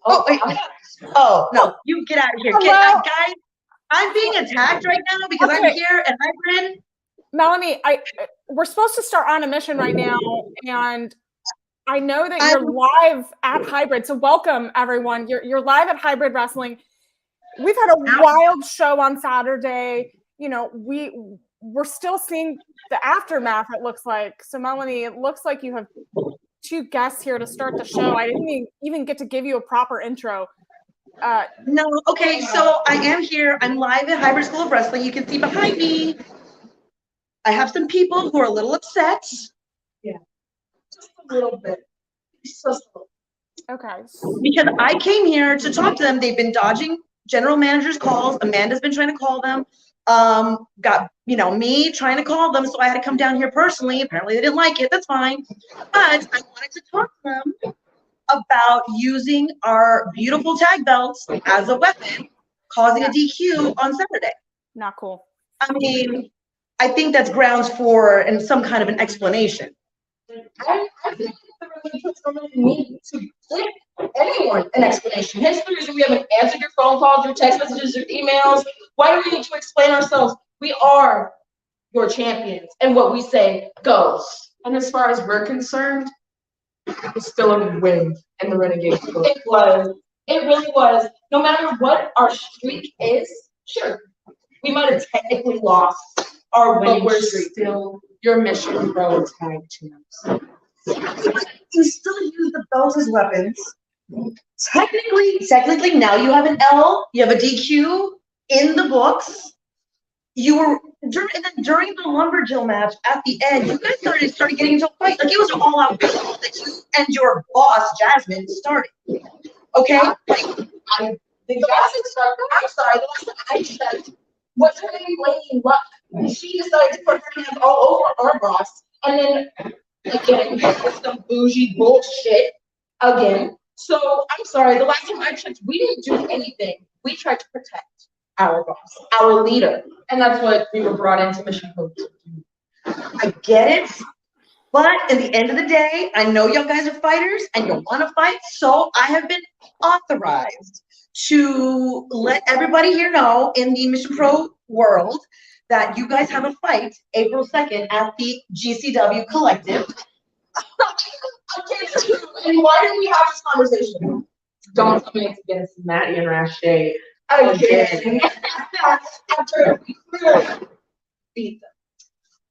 Oh, wait. Oh, no. You get out of here. Guys, I'm being attacked right now because I'm here at hybrid. Melanie, we're supposed to start on a mission right now, and I know that you're live at Hybrid. So welcome, everyone. You're live at Hybrid Wrestling. We've had a wild show on Saturday. You know, we're still seeing the aftermath, it looks like. So, Melanie, it looks like you have two guests here to start the show. I didn't even get to give you a proper intro. No, okay, so I am here. I'm live at Hybrid School of Wrestling. You can see behind me. I have some people who are a little upset. Yeah, just a little bit. Just a little. Okay. Because I came here to talk to them. They've been dodging general manager's calls. Amanda's been trying to call them. Got, me trying to call them, so I had to come down here personally. Apparently they didn't like it. That's fine. But I wanted to talk to them about using our beautiful tag belts as a weapon, causing a DQ on Saturday. Not cool. I mean, I think that's grounds for some kind of an explanation. I think the relationship's going to need to give anyone an explanation. Hence the reason we haven't answered your phone calls, your text messages, your emails. Why do we need to explain ourselves? We are your champions, and what we say goes. And as far as we're concerned, it's still a win in the Renegade School. It was. It really was. No matter what our streak is, sure, we might have technically lost our winning streak. Still your Mission Pro tag champs. You still use the belts as weapons. Technically, now you have an L, you have a DQ in the books. You were during the Lumberjill match at the end, you guys started getting into a fight. Like it was an all-out battle that you and your boss Jasmine started. Okay? I'm sorry. The last time I checked was her name Lady Luck. She decided to put her hands all over our boss, and then again, with some bougie bullshit again. So I'm sorry. The last time I checked, we didn't do anything. We tried to protect our boss, our leader, and that's what we were brought into Mission Pro to do. I get it, but at the end of the day, I know y'all guys are fighters and you want to fight, so I have been authorized to let everybody here know in the Mission Pro world that you guys have a fight April 2nd at the GCW Collective. And why didn't we have this conversation? Don't tell me it's against Maddie and Rashay. Again. After we clearly beat them.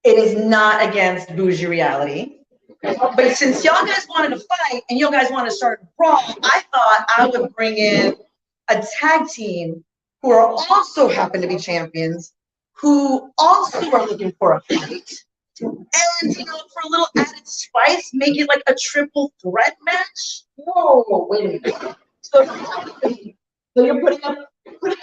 It is not against Bougie Reality. But since y'all guys wanted to fight and y'all guys want to start a brawl, I thought I would bring in a tag team who are also happen to be champions, who also are looking for a fight. And, for a little added spice, make it like a triple threat match. Whoa, wait a minute. So you're putting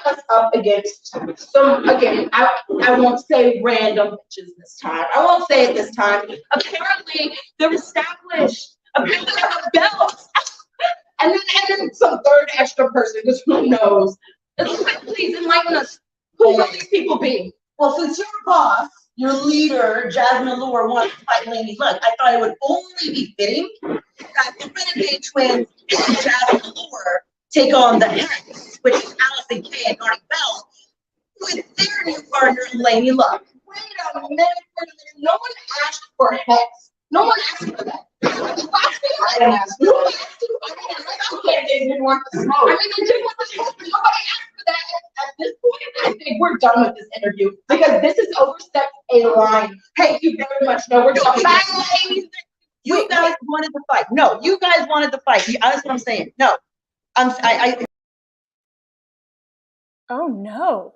us up against some, again, I won't say random bitches this time. I won't say it this time. Apparently, they're established. Apparently, they have belts. and then some third extra person, because who knows? Please enlighten us. Who will these people be? Well, since your boss, your leader, Jasmine Allure, wants to fight Lady Luck, I thought it would only be fitting that the Renegade Twins and Jasmine Allure take on the Hex, which is Allison Kay and Artie Bell, with their new partner, Lady Luck. Wait a minute. No one asked for Hex. No one asked for that. I didn't ask. Nobody asked for that. They didn't want the smoke. I mean, they didn't want the smoke. Nobody asked for that. At this point, I think we're done with this interview because this has overstepped a line. Hey, you very much know we're talking about ladies. You guys wanted to fight. No, you guys wanted to fight. That's what I'm saying. No. Oh no.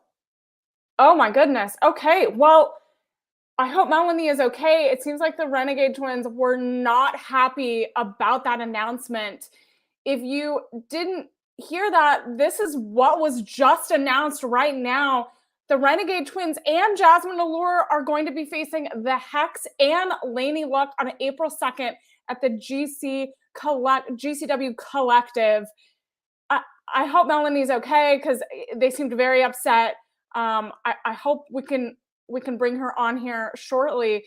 Oh my goodness. Okay. Well, I hope Melanie is okay. It seems like the Renegade Twins were not happy about that announcement. If you didn't hear that, this is what was just announced right now. The Renegade Twins and Jasmine Allure are going to be facing the Hex and Lainey Luck on April 2nd at the GCW Collective. I hope Melanie's okay because they seemed very upset. I hope we can bring her on here shortly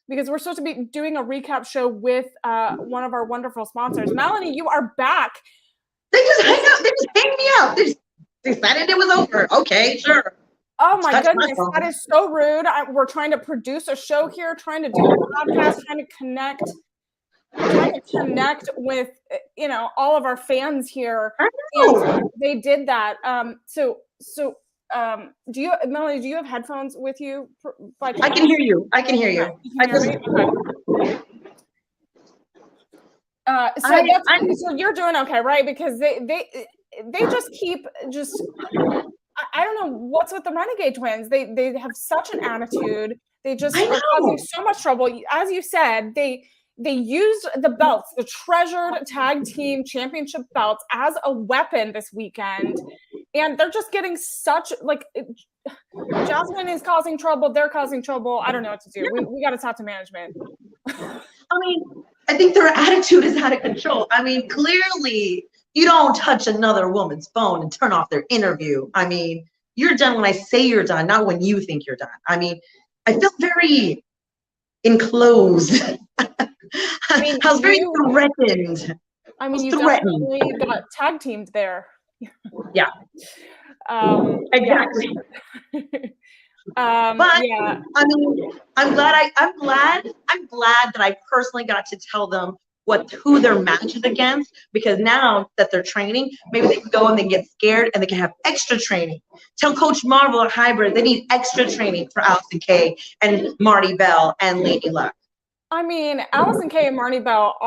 because we're supposed to be doing a recap show with one of our wonderful sponsors. Melanie, you are back. They just hang out. They just hang me out. They decided it was over. Okay, sure. Oh my Touch my goodness, phone. that is so rude. We're trying to produce a show here, trying to do a podcast, trying to connect with all of our fans here. I know. And they did that. Do you, Melanie? Do you have headphones with you? I can hear you. I can hear you. Okay. You can hear me? Okay. So you're doing okay, right? Because they just keep I don't know what's with the Renegade Twins. They have such an attitude. They just are causing so much trouble. As you said, they used the belts, the treasured tag team championship belts, as a weapon this weekend, and they're just getting such Jasmine is causing trouble. They're causing trouble. I don't know what to do. We got to talk to management. I mean, I think their attitude is out of control. I mean, clearly, you don't touch another woman's phone and turn off their interview. I mean, you're done when I say you're done, not when you think you're done. I mean, I feel very enclosed. I mean, I was very threatened. I mean, you definitely got tag teamed there. Yeah. Exactly. But yeah. I mean, I'm glad that I personally got to tell them who their match is against, because now that they're training, maybe they can go and they can get scared and they can have extra training. Tell Coach Marvel at Hybrid they need extra training for Allison Kay and Marty Bell and Lady Luck. I mean, Allison Kay and Marty Bell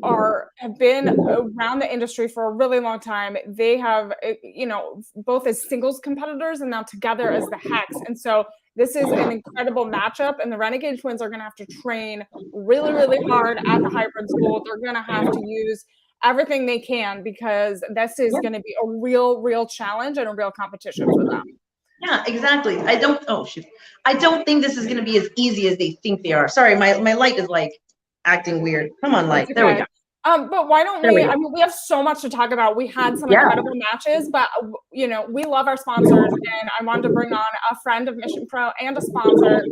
have been around the industry for a really long time. They have, both as singles competitors and now together as the Hex. And so this is an incredible matchup, and the Renegade Twins are going to have to train really, really hard at the hybrid school. They're going to have to use everything they can, because this is going to be a real challenge and a real competition for them. Yeah, exactly. I don't think this is going to be as easy as they think they are. Sorry, my light is acting weird. Come on, light. There we go. But why don't we? I mean, we have so much to talk about. We had some incredible matches, but we love our sponsors, and I wanted to bring on a friend of Mission Pro and a sponsor,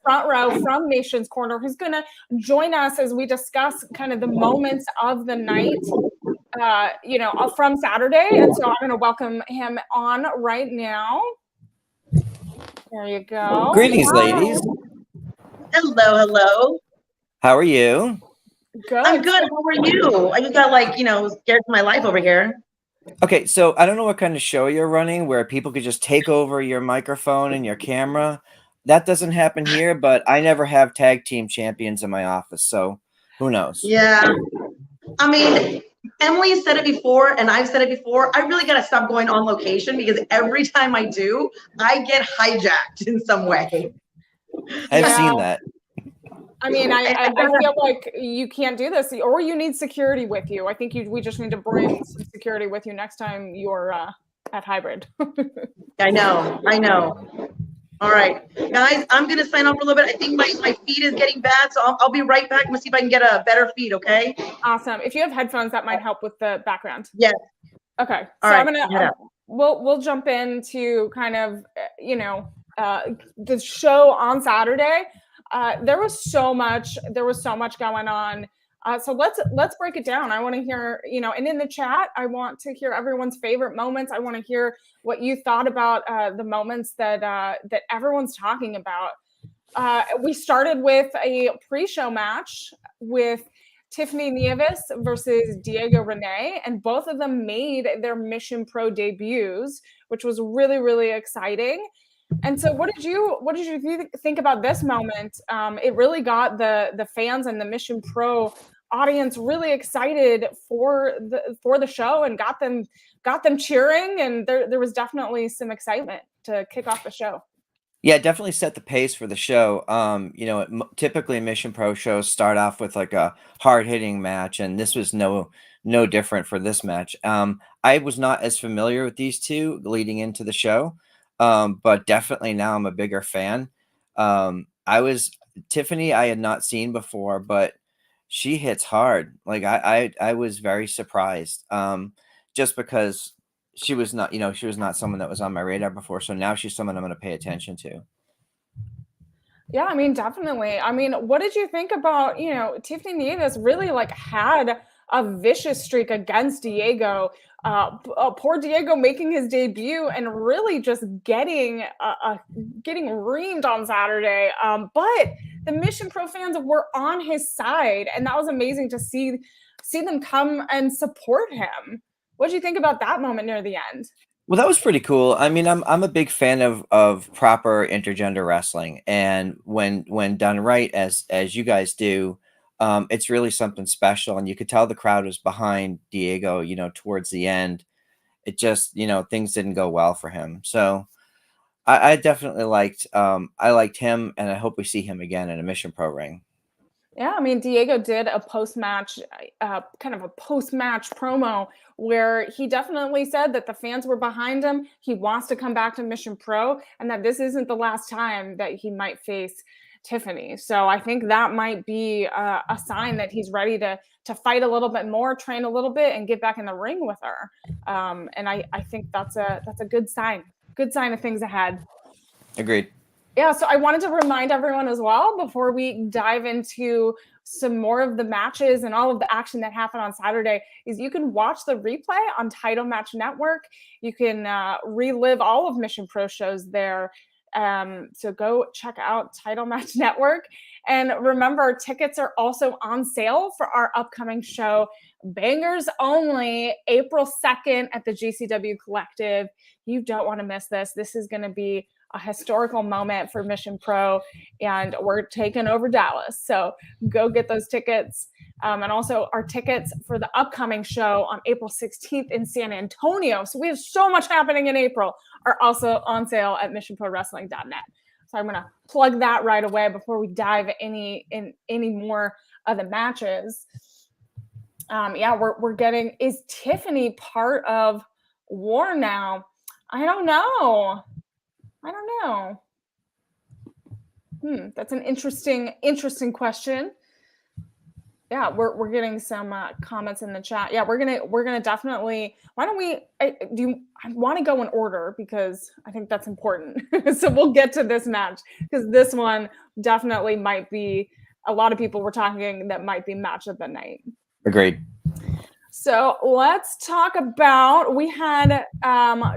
Front Row from Nation's Corner, who's going to join us as we discuss kind of the moments of the night, from Saturday. And so I'm going to welcome him on right now. There you go. Greetings, ladies. Hello. How are you? Good. I'm good. How are you? I just got scared for my life over here. Okay, so I don't know what kind of show you're running where people could just take over your microphone and your camera. That doesn't happen here, but I never have tag team champions in my office, so who knows? Yeah. I mean, Emily said it before, and I've said it before. I really got to stop going on location, because every time I do, I get hijacked in some way. I've seen that. I mean, I feel like you can't do this, or you need security with you. I think we just need to bring some security with you next time you're at Hybrid. I know. All right, guys, I'm going to sign off for a little bit. I think my feed is getting bad, so I'll be right back. I'm going to see if I can get a better feed, okay? Awesome. If you have headphones, that might help with the background. Yes. Okay. All so right, I'm going to, we'll jump into kind of, the show on Saturday. There was so much going on. So let's break it down. I want to hear, and in the chat, I want to hear everyone's favorite moments. I want to hear what you thought about the moments that everyone's talking about. We started with a pre-show match with Tiffany Nieves versus Diego Renee, and both of them made their Mission Pro debuts, which was really, really exciting. And so what did you think about this moment? It really got the fans and the Mission Pro audience really excited for the show, and got them cheering, and there was definitely some excitement to kick off the show. Yeah, definitely set the pace for the show. Typically Mission Pro shows start off with like a hard-hitting match, and this was no different for this match. I was not as familiar with these two leading into the show, but definitely now I'm a bigger fan. Tiffany I had not seen before, but she hits hard. Like I was very surprised, just because she was not someone that was on my radar before. So now she's someone I'm going to pay attention to. Yeah, I mean, definitely. I mean, what did you think about, Tiffany Nieves really had a vicious streak against Diego. Poor Diego making his debut and really just getting reamed on Saturday. But the Mission Pro fans were on his side, and that was amazing to see them come and support him. What did you think about that moment near the end? Well, that was pretty cool. I mean, I'm a big fan of proper intergender wrestling, and when done right, as you guys do, it's really something special. And you could tell the crowd was behind Diego. You know, towards the end, it just, you know, things didn't go well for him. So I definitely liked him, and I hope we see him again in a Mission Pro ring. Yeah, I mean, Diego did a post-match, kind of a post-match promo where he definitely said that the fans were behind him. He wants to come back to Mission Pro, and that this isn't the last time that he might face Tiffany. So I think that might be a sign that he's ready to fight a little bit more, train a little bit, and get back in the ring with her. And I think that's a good sign. Good sign of things ahead. Agreed. Yeah, so I wanted to remind everyone as well, before we dive into some more of the matches and all of the action that happened on Saturday, is you can watch the replay on Title Match Network. You can relive all of Mission Pro shows there. So go check out Title Match Network. And remember, tickets are also on sale for our upcoming show, Bangers Only, April 2nd at the GCW Collective. You don't want to miss this. This is going to be a historical moment for Mission Pro, and we're taking over Dallas. So go get those tickets. And also our tickets for the upcoming show on April 16th in San Antonio. So we have so much happening in April, are also on sale at missionprowrestling.net. So I'm going to plug that right away before we dive any more of the matches. Yeah, we're getting, is Tiffany part of War now? I don't know. That's an interesting question. Yeah, we're getting some comments in the chat. Yeah, we're gonna definitely. Why don't we? I want to go in order because I think that's important. So we'll get to this match because this one definitely might be. A lot of people were talking that might be match of the night. Agreed. So let's talk about. We had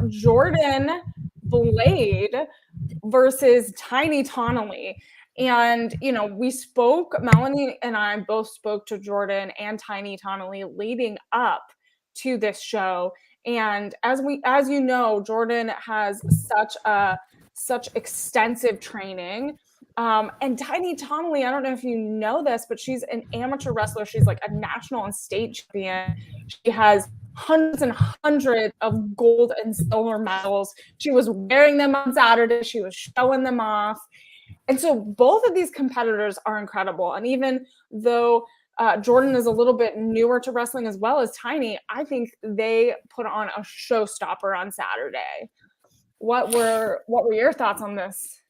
Jordan Blade versus Tiny Tonally. And, you know, Melanie and I both spoke to Jordan and Tiny Tonally leading up to this show. And as you know, Jordan has such extensive training. And Tiny Tonally, I don't know if you know this, but she's an amateur wrestler. She's like a national and state champion. She has hundreds and hundreds of gold and silver medals. She was wearing them on Saturday. She was showing them off. And so both of these competitors are incredible. And even though Jordan is a little bit newer to wrestling as well as Tiny, I think they put on a showstopper on Saturday. What were your thoughts on this?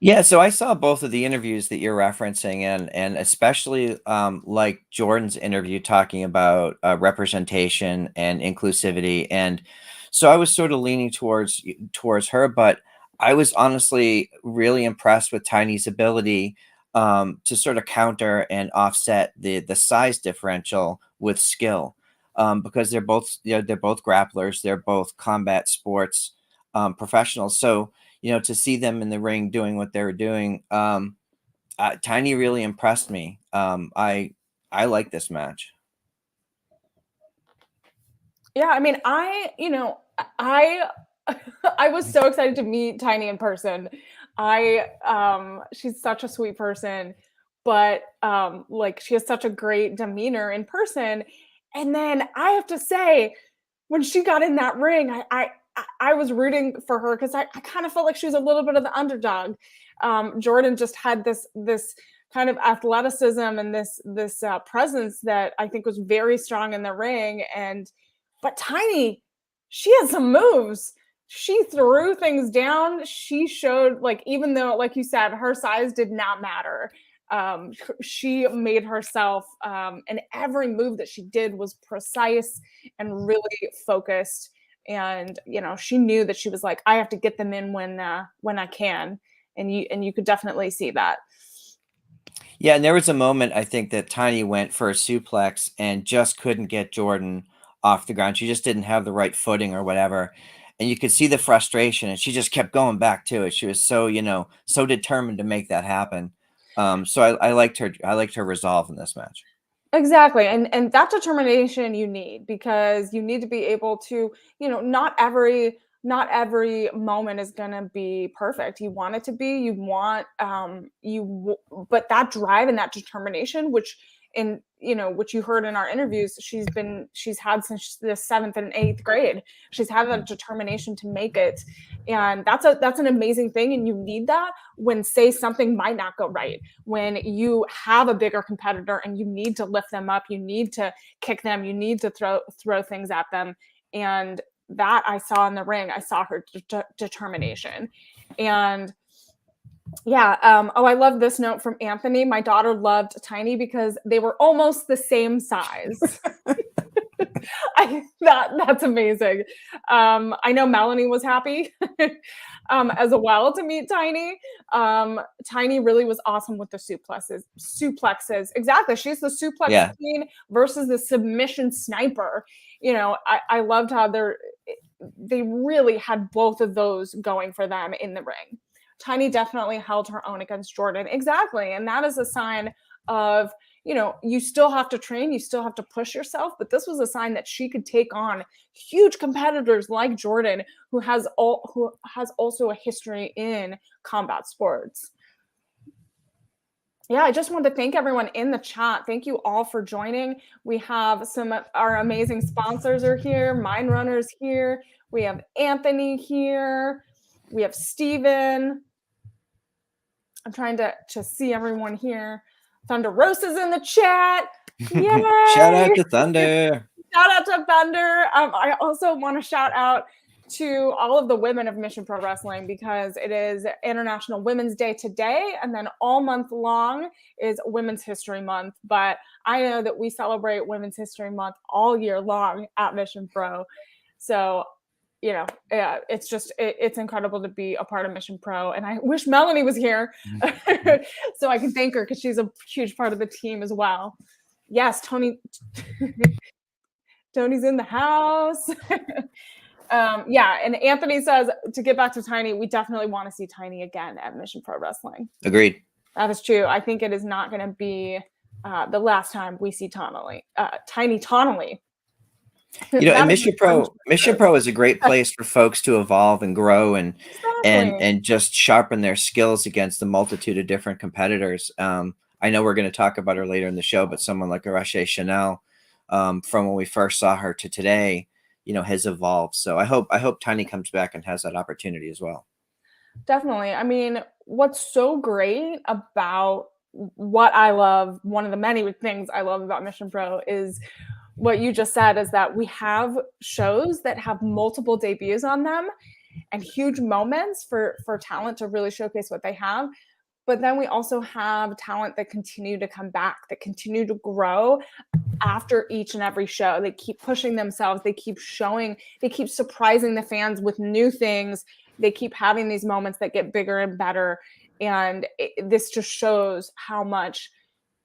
Yeah, so I saw both of the interviews that you're referencing, and especially like Jordan's interview talking about representation and inclusivity, and so I was sort of leaning towards her, but I was honestly really impressed with Tiny's ability to sort of counter and offset the size differential with skill, because they're both grapplers, they're both combat sports professionals, so. You know, to see them in the ring doing what they were doing, Tiny really impressed me. I like this match. Yeah, I mean, I was so excited to meet Tiny in person. She's such a sweet person, but like she has such a great demeanor in person. And then I have to say, when she got in that ring, I was rooting for her because I kind of felt like she was a little bit of the underdog. Jordan just had this kind of athleticism and this presence that I think was very strong in the ring. But Tiny, she had some moves. She threw things down. She showed, like, even though, like you said, her size did not matter. She made herself, and every move that she did was precise and really focused. And, you know, she knew that she was like, I have to get them in when I can. And you could definitely see that. Yeah, and there was a moment I think that Tiny went for a suplex and just couldn't get Jordan off the ground. She just didn't have the right footing or whatever. And you could see the frustration, and she just kept going back to it. She was so, so determined to make that happen. So I liked her. I liked her resolve in this match. Exactly. And that determination you need, because you need to be able to, not every moment is going to be perfect. You want it to be, you want but that drive and that determination, which you heard in our interviews, she's had since the 7th and 8th grade. She's had that determination to make it. And that's an amazing thing. And you need that when, say, something might not go right, when you have a bigger competitor and you need to lift them up, you need to kick them, you need to throw things at them. And that I saw in the ring. I saw her determination. And yeah. I love this note from Anthony. My daughter loved Tiny because they were almost the same size. That's amazing. I know Melanie was happy as well to meet Tiny. Tiny really was awesome with the suplexes. Exactly. She's the suplex queen versus the submission sniper. I loved how they really had both of those going for them in the ring. Tiny definitely held her own against Jordan. Exactly. And that is a sign of, you still have to train, you still have to push yourself, but this was a sign that she could take on huge competitors like Jordan, who has also a history in combat sports. Yeah, I just want to thank everyone in the chat. Thank you all for joining. We have some of our amazing sponsors are here. Mind Runner's here. We have Anthony here. We have Steven. I'm trying to see everyone here. Thunder Rosa's in the chat. Yay! Shout out to Thunder. Shout out to Thunder. I also want to shout out to all of the women of Mission Pro Wrestling, because it is International Women's Day today, and then all month long is Women's History Month. But I know that we celebrate Women's History Month all year long at Mission Pro. So, it's incredible to be a part of Mission Pro. And I wish Melanie was here so I can thank her, because she's a huge part of the team as well. Yes, Tony's in the house. And Anthony says, to get back to Tiny, we definitely want to see Tiny again at Mission Pro Wrestling. Agreed. That is true. I think it is not going to be the last time we see Tiny Tonally. And Mission Pro is a great place for folks to evolve and grow and just sharpen their skills against the multitude of different competitors. I know we're going to talk about her later in the show, but someone like Arache Chanel, from when we first saw her to today, has evolved. So I hope Tiny comes back and has that opportunity as well. Definitely. I mean, what's so great about what I love, one of the many things I love about Mission Pro, is what you just said, is that we have shows that have multiple debuts on them and huge moments for talent to really showcase what they have. But then we also have talent that continue to come back, that continue to grow after each and every show. They keep pushing themselves. They keep surprising the fans with new things. They keep having these moments that get bigger and better. And this just shows how much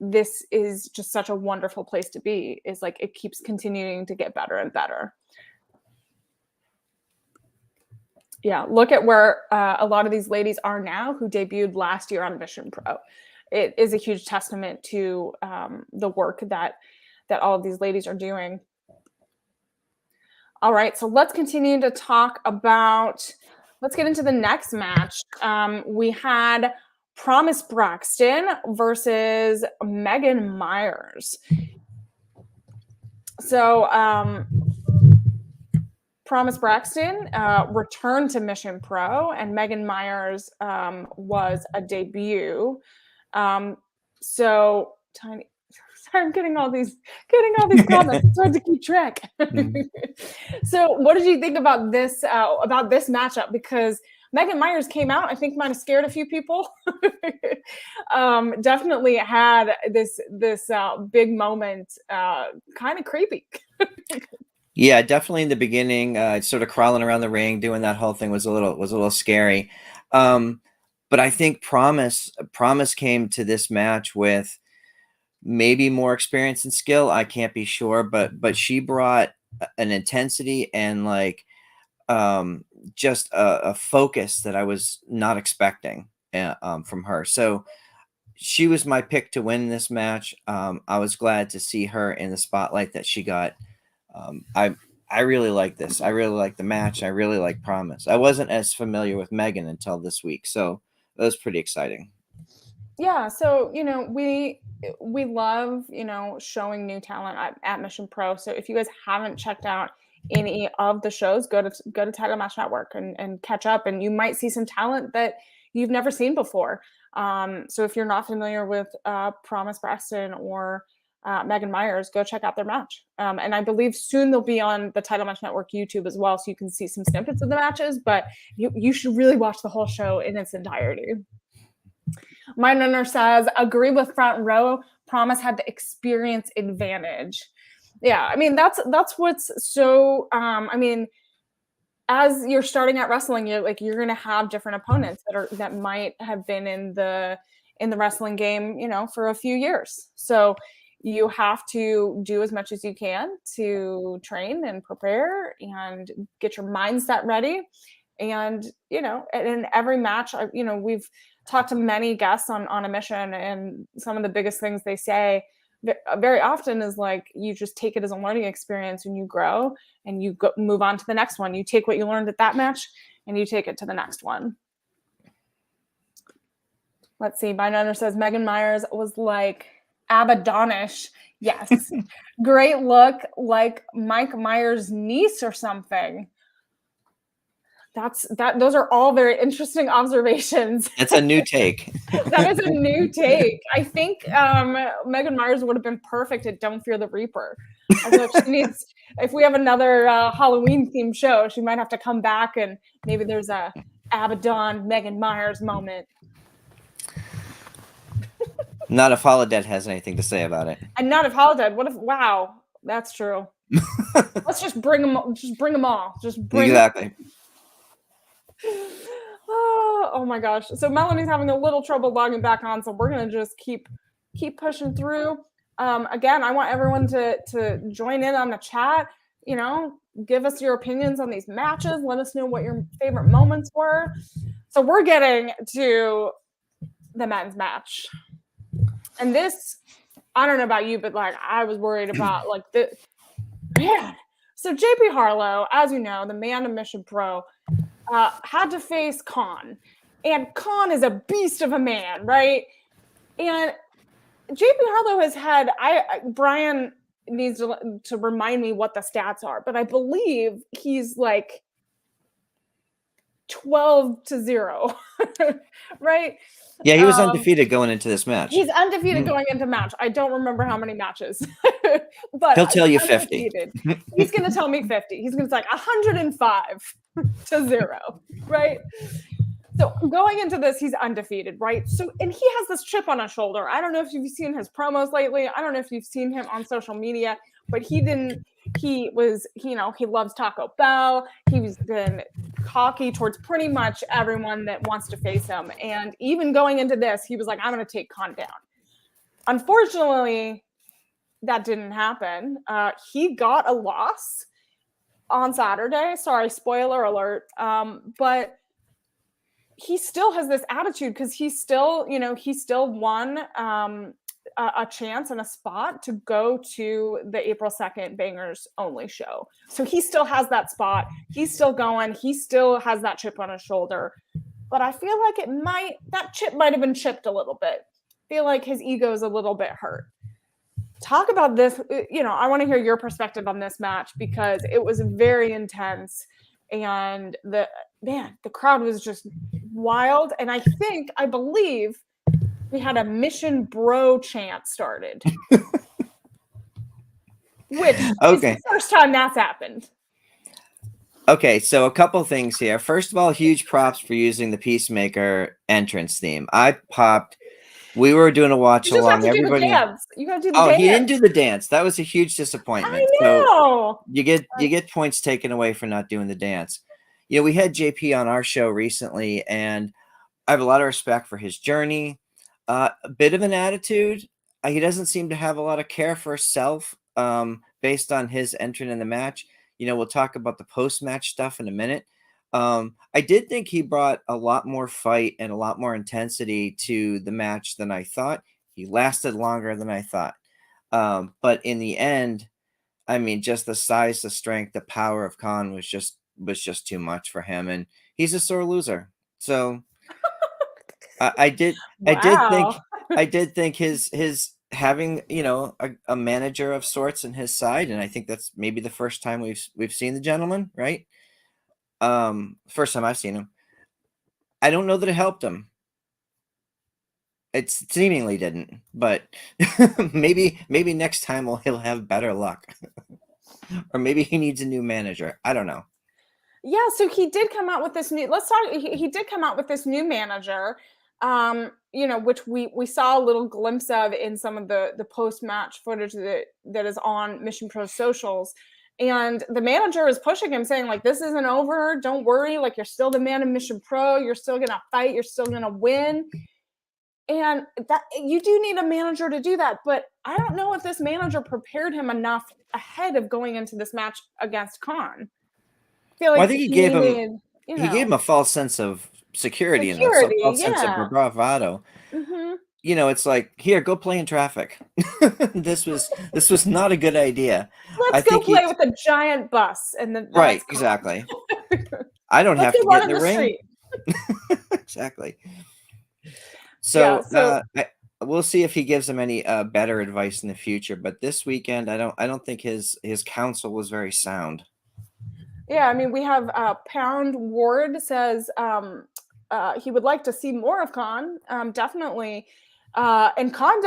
this is just such a wonderful place to be. Is like, it keeps continuing to get better and better. Yeah, look at where a lot of these ladies are now who debuted last year on Mission Pro. It is a huge testament to the work that all of these ladies are doing. All right, so let's continue to talk about, let's get into the next match. We had Promise Braxton versus Megan Myers. So Promise Braxton returned to Mission Pro, and Megan Myers was a debut. So Tiny, sorry, I'm getting all these comments. It's hard to keep track. So, what did you think about this matchup? Because Megan Myers came out, I think might have scared a few people. Definitely had this big moment, kind of creepy. Yeah, definitely in the beginning, sort of crawling around the ring, doing that whole thing was a little scary. But But I think Promise came to this match with maybe more experience and skill. I can't be sure, but she brought an intensity and like just a focus that I was not expecting from her. So she was my pick to win this match. I was glad to see her in the spotlight that she got. I really like this. I really like the match. I really like Promise. I wasn't as familiar with Megan until this week, so that was pretty exciting. Yeah, so we love showing new talent at Mission Pro. So if you guys haven't checked out any of the shows, go to Title Match Network and catch up, and you might see some talent that you've never seen before. So if you're not familiar with Promise Braxton or Megan Myers, go check out their match. And I believe soon they'll be on the Title Match Network YouTube as well, so you can see some snippets of the matches, but you should really watch the whole show in its entirety. My runner says, agree with front row. Promise had the experience advantage. Yeah, I mean, that's what's so, I mean, as you're starting at wrestling, you're going to have different opponents that might have been in the wrestling game, for a few years. So you have to do as much as you can to train and prepare and get your mindset ready. And, in every match, we've talked to many guests on a mission, and some of the biggest things they say very often is like, you just take it as a learning experience and you grow and you move on to the next one. You take what you learned at that match and you take it to the next one. Let's see. Binunner says Megan Myers was like Abaddonish. Yes. Great look, like Mike Myers' niece or something. Those are all very interesting observations. It's a new take. That is a new take. I think Megan Myers would have been perfect at Don't Fear the Reaper. So if we have another Halloween themed show, she might have to come back and maybe there's a Abaddon Megan Myers moment. Not if Holodead has anything to say about it. And not if Holodead. What if? Wow, that's true. Let's just bring them all. Just bring exactly. Oh my gosh. So Melanie's having a little trouble logging back on, so we're gonna just keep pushing through. Again, I want everyone to join in on the chat. Give us your opinions on these matches. Let us know what your favorite moments were. So we're getting to the men's match, and this, I don't know about you, but like I was worried about like the man. So JP Harlow, as you know, the man of Mission Pro, had to face Khan, and Khan is a beast of a man, right? And JP Harlow has had, Brian needs to remind me what the stats are, but I believe he's like 12-0, right? Yeah, he was undefeated going into this match. He's undefeated going into match. I don't remember how many matches, but he'll tell you 50. He's going to tell me 50. He's going to say like 105-0, right? So going into this, he's undefeated, right? So, and he has this chip on his shoulder. I don't know if you've seen his promos lately. I don't know if you've seen him on social media, but he loves Taco Bell. He's been cocky towards pretty much everyone that wants to face him. And even going into this, he was like, I'm going to take Khan down. Unfortunately, that didn't happen. He got a loss on Saturday. Sorry, spoiler alert. But he still has this attitude because he still won a chance and a spot to go to the April 2nd Bangers Only show. So he still has that spot. He's still going. He still has that chip on his shoulder. But I feel like that chip might have been chipped a little bit. I feel like his ego is a little bit hurt. Talk about this. I want to hear your perspective on this match because it was very intense. And the crowd was just wild. And I believe we had a Mission Bro chant started. Which is the first time that's happened. Okay, so a couple things here. First of all, huge props for using the Peacemaker entrance theme. I popped. We were doing a watch along. Everybody. You gotta do the dance. He didn't do the dance. That was a huge disappointment. I know. So you get points taken away for not doing the dance. We had JP on our show recently, and I have a lot of respect for his journey. A bit of an attitude. He doesn't seem to have a lot of care for himself, based on his entry in the match. We'll talk about the post-match stuff in a minute. I did think he brought a lot more fight and a lot more intensity to the match than I thought. He lasted longer than I thought. But in the end, I mean, just the size, the strength, the power of Khan was just too much for him, and he's a sore loser. So I did Wow. I did think his having a manager of sorts in his side, and I think that's maybe the first time we've seen the gentleman, right? First time I've seen him. I don't know that it helped him. It seemingly didn't, but maybe next time he'll have better luck. Or maybe he needs a new manager. I don't know. Yeah, so he did come out with this new. Let's talk. He did come out with this new manager, which we saw a little glimpse of in some of the post match footage that is on Mission Pro socials. And the manager is pushing him, saying like, "This isn't over. Don't worry. Like, you're still the man of Mission Pro. You're still gonna fight. You're still gonna win." And that you do need a manager to do that, but I don't know if this manager prepared him enough ahead of going into this match against Khan. I feel like Well, I think he gave needed, him a false sense of security and a security, false sense of yeah. bravado. Mhm. It's like, here, go play in traffic. This was not a good idea. I Let's go think play with a giant bus, and then right, that's Khan. exactly. I don't Let's have go to run get in the ring. street. Exactly. So, Yeah, we'll see if he gives him any better advice in the future. But this weekend, I don't think his counsel was very sound. Yeah, I mean, we have Pound Ward says he would like to see more of Khan, definitely. And Khan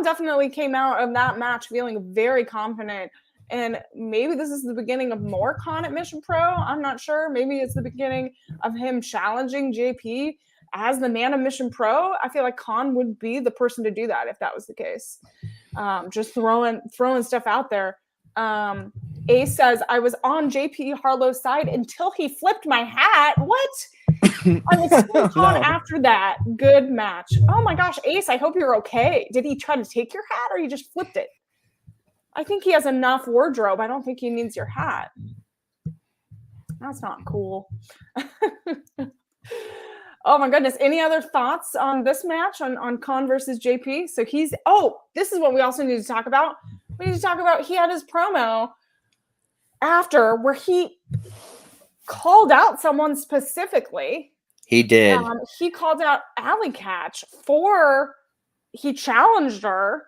definitely came out of that match feeling very confident. And maybe this is the beginning of more Khan at Mission Pro. I'm not sure. Maybe it's the beginning of him challenging JP as the man of Mission Pro. I feel like Khan would be the person to do that if that was the case. Just throwing stuff out there. Ace says, I was on JP Harlow's side until he flipped my hat. What? I was still Khan after that. Good match. Oh my gosh, Ace, I hope you're okay. Did he try to take your hat or he just flipped it? I think he has enough wardrobe. I don't think he needs your hat. That's not cool. Oh my goodness. Any other thoughts on this match on Khan versus JP? So this is what we also need to talk about. We need to talk about he had his promo after where he called out someone specifically. He did. He called out Alley Catch he challenged her,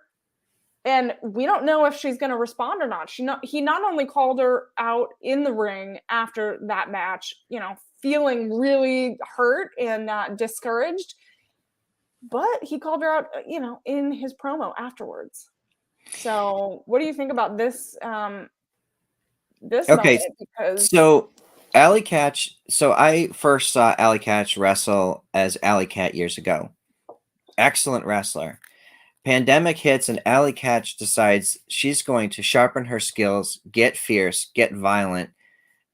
and we don't know if she's going to respond or not. He not only called her out in the ring after that match, feeling really hurt and discouraged, but he called her out, in his promo afterwards. So what do you think about this? Okay, because so Alley Catch. So I first saw Alley Catch wrestle as Alley Cat years ago. Excellent wrestler. Pandemic hits and Alley Catch decides she's going to sharpen her skills, get fierce, get violent,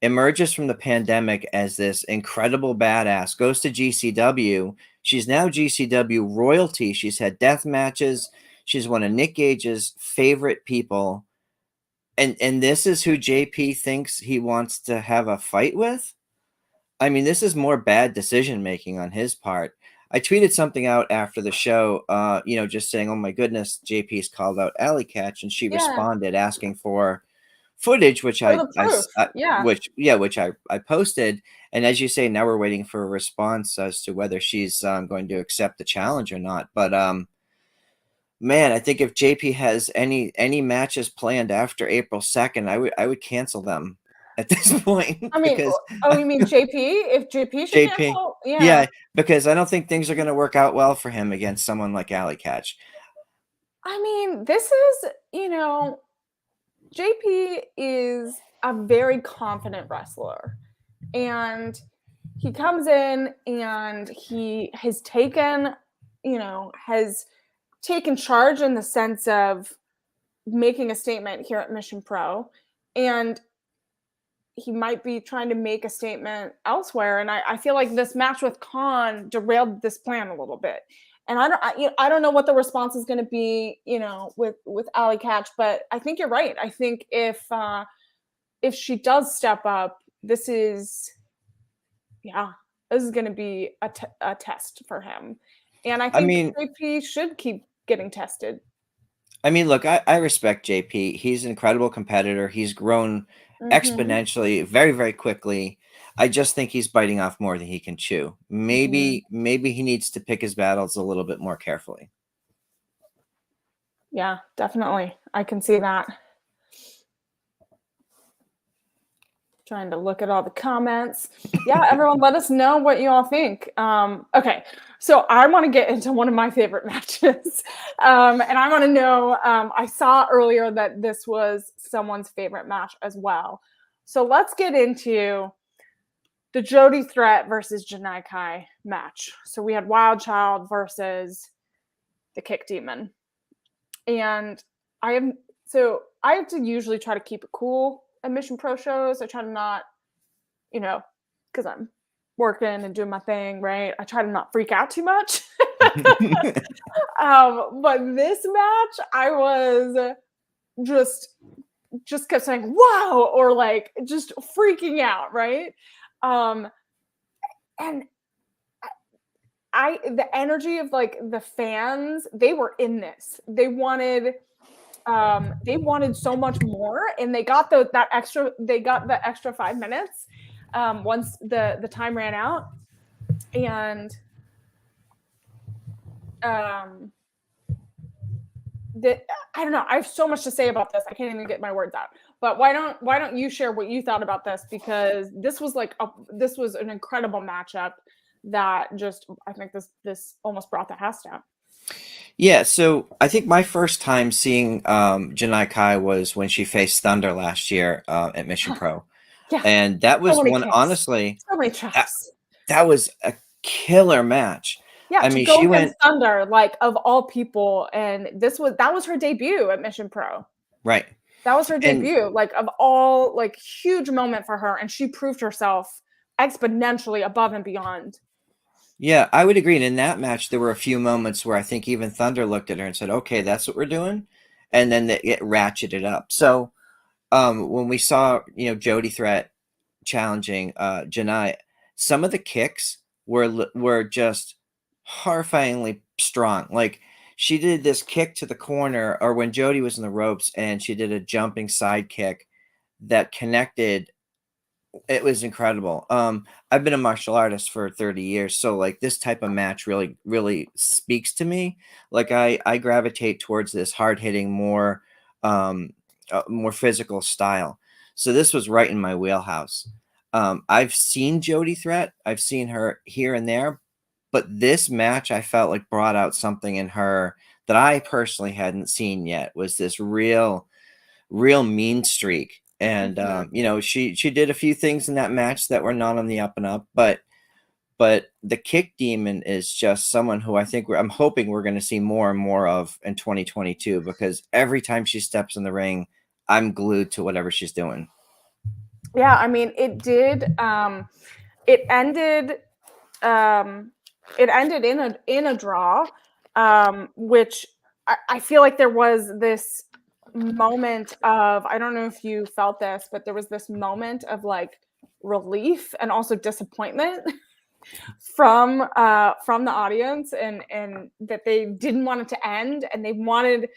emerges from the pandemic as this incredible badass, goes to GCW. She's now GCW royalty. She's had death matches. She's one of Nick Gage's favorite people. And this is who JP thinks he wants to have a fight with? I mean, this is more bad decision making on his part. I tweeted something out after the show, just saying, "Oh my goodness, JP's called out Alley Catch," and she responded asking for footage, which I posted. And as you say, now we're waiting for a response as to whether she's going to accept the challenge or not. But man, I think if JP has any matches planned after April 2nd, I would cancel them at this point. I mean, because you mean JP? If JP should cancel? Yeah, because I don't think things are going to work out well for him against someone like Alley Catch. I mean, this is, JP is a very confident wrestler. And he comes in and he has taken charge in the sense of making a statement here at Mission Pro. And he might be trying to make a statement elsewhere. And I feel like this match with Khan derailed this plan a little bit. And I don't know what the response is going to be, with Allie Katch, but I think you're right. I think if she does step up, this is going to be a test for him. And I think JP should keep getting tested. I mean, look, I respect JP. He's an incredible competitor. He's grown exponentially very, very quickly. I just think he's biting off more than he can chew. Maybe he needs to pick his battles a little bit more carefully. Yeah, definitely. I can see that. Trying to look at all the comments. Yeah, everyone, let us know what you all think. Okay, so I want to get into one of my favorite matches. And I want to know, I saw earlier that this was someone's favorite match as well. So let's get into the Jody Threat versus Janai Kai match. So we had Wild Child versus the Kick Demon. And I have to usually try to keep it cool at Mission Pro shows. I try to not, because I'm working and doing my thing, right? I try to not freak out too much. But this match, I was just kept saying, wow, or like just freaking out, right? And the energy of like the fans, they were in this. They wanted so much more, and they got the extra 5 minutes once the time ran out. And I don't know. I have so much to say about this. I can't even get my words out. But why don't you share what you thought about this? Because this was this was an incredible matchup that I think this almost brought the house down. Yeah, so I think my first time seeing Janai Kai was when she faced Thunder last year at Mission Pro. Yeah. And that was one, kicks. honestly, so many chops. That was a killer match. Yeah, I mean, go she against went Thunder, like of all people, and that was her debut at Mission Pro. Right. That was her debut, like of all, like huge moment for her, and she proved herself exponentially above and beyond. Yeah, I would agree. And in that match, there were a few moments where I think even Thunder looked at her and said, "Okay, that's what we're doing," and then it ratcheted up. So when we saw Jody Threat challenging Janai, some of the kicks were just horrifyingly strong. Like she did this kick to the corner, or when Jody was in the ropes, and she did a jumping side kick that connected. It was incredible. I've been a martial artist for 30 years, so like this type of match really, really speaks to me. Like I gravitate towards this hard hitting, more physical style. So this was right in my wheelhouse. I've seen Jody Threat. I've seen her here and there, but this match I felt like brought out something in her that I personally hadn't seen yet. Was this real mean streak. And she did a few things in that match that were not on the up and up, but the Kick Demon is just someone who I'm hoping we're going to see more and more of in 2022, because every time she steps in the ring, I'm glued to whatever she's doing. Yeah, I mean, it did. It ended in a draw, which I feel like there was this moment of, I don't know if you felt this, but there was this moment of like relief and also disappointment from the audience, and that they didn't want it to end, and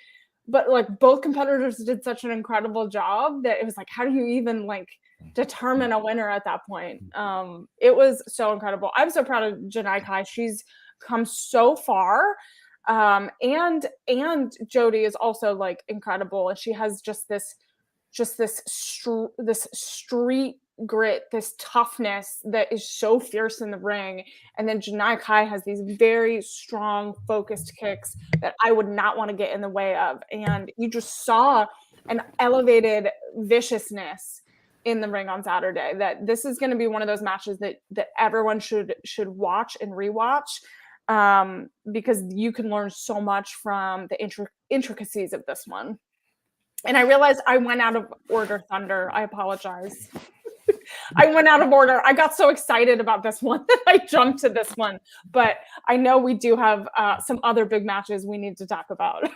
but like both competitors did such an incredible job that it was like, how do you even like determine a winner at that point? It was so incredible. I'm so proud of Janai Kai. She's come so far. And Jody is also like incredible, and she has just this street grit, this toughness that is so fierce in the ring. And then Janai Kai has these very strong, focused kicks that I would not want to get in the way of. And you just saw an elevated viciousness in the ring on Saturday. That this is going to be one of those matches that everyone should watch and rewatch. Because you can learn so much from the intricacies of this one. And I realized I went out of order, Thunder. I apologize. I went out of order. I got so excited about this one that I jumped to this one. But I know we do have some other big matches we need to talk about.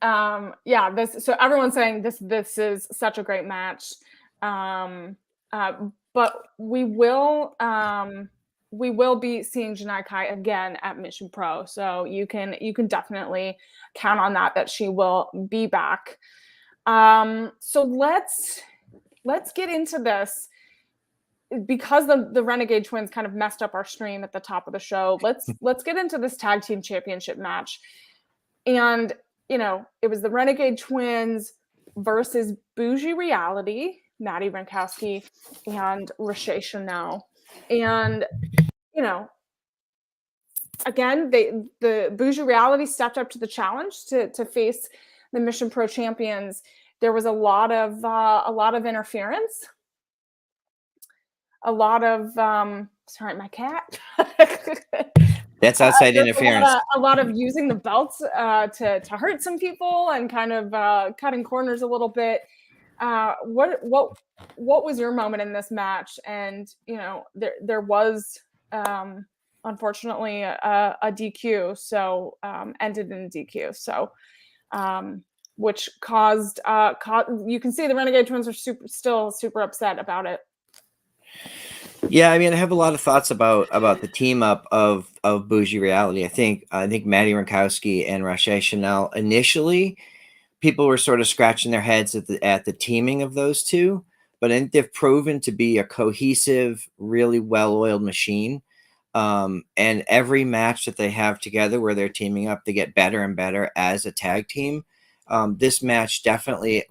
So everyone's saying this is such a great match. But we will be seeing Janai Kai again at Mission Pro. So you can definitely count on that she will be back. So let's get into this, because the Renegade Twins kind of messed up our stream at the top of the show. Let's get into this tag team championship match. And it was the Renegade Twins versus Bougie Reality, Maddie Rankowski and Roche Chanel. And again, the Bougie Reality stepped up to the challenge to face the Mission Pro champions. There was a lot of interference, a lot of sorry, my cat. That's outside interference. A lot of using the belts to hurt some people and kind of cutting corners a little bit. What was your moment in this match? And there was unfortunately a DQ, so ended in DQ. So which caused you can see the Renegade Twins are still super upset about it. Yeah, I mean, I have a lot of thoughts about the team up of Bougie Reality. I think Maddie Rankowski and Roche Chanel, initially people were sort of scratching their heads at the teaming of those two, but I think they've proven to be a cohesive, really well-oiled machine. And every match that they have together where they're teaming up, they get better and better as a tag team. This match definitely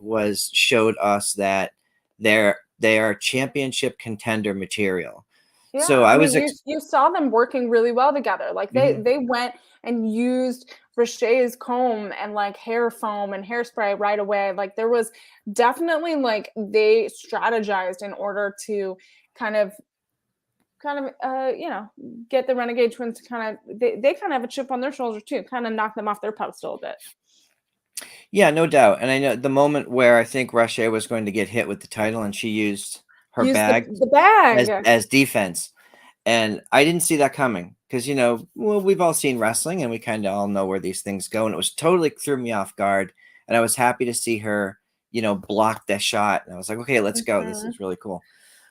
showed us that they are championship contender material. Yeah, so you saw them working really well together. Like they went and used Roche's comb and like hair foam and hairspray right away. Like there was definitely like they strategized in order to kind of get the Renegade Twins to kind of they kind of have a chip on their shoulder too, kind of knock them off their pedestal a bit. Yeah, no doubt. And I know the moment where I think Roche was going to get hit with the title and she used her bag, the bag as defense. And I didn't see that coming because, we've all seen wrestling and we kind of all know where these things go. And it was totally threw me off guard. And I was happy to see her, block that shot. And I was like, okay, let's go. This is really cool.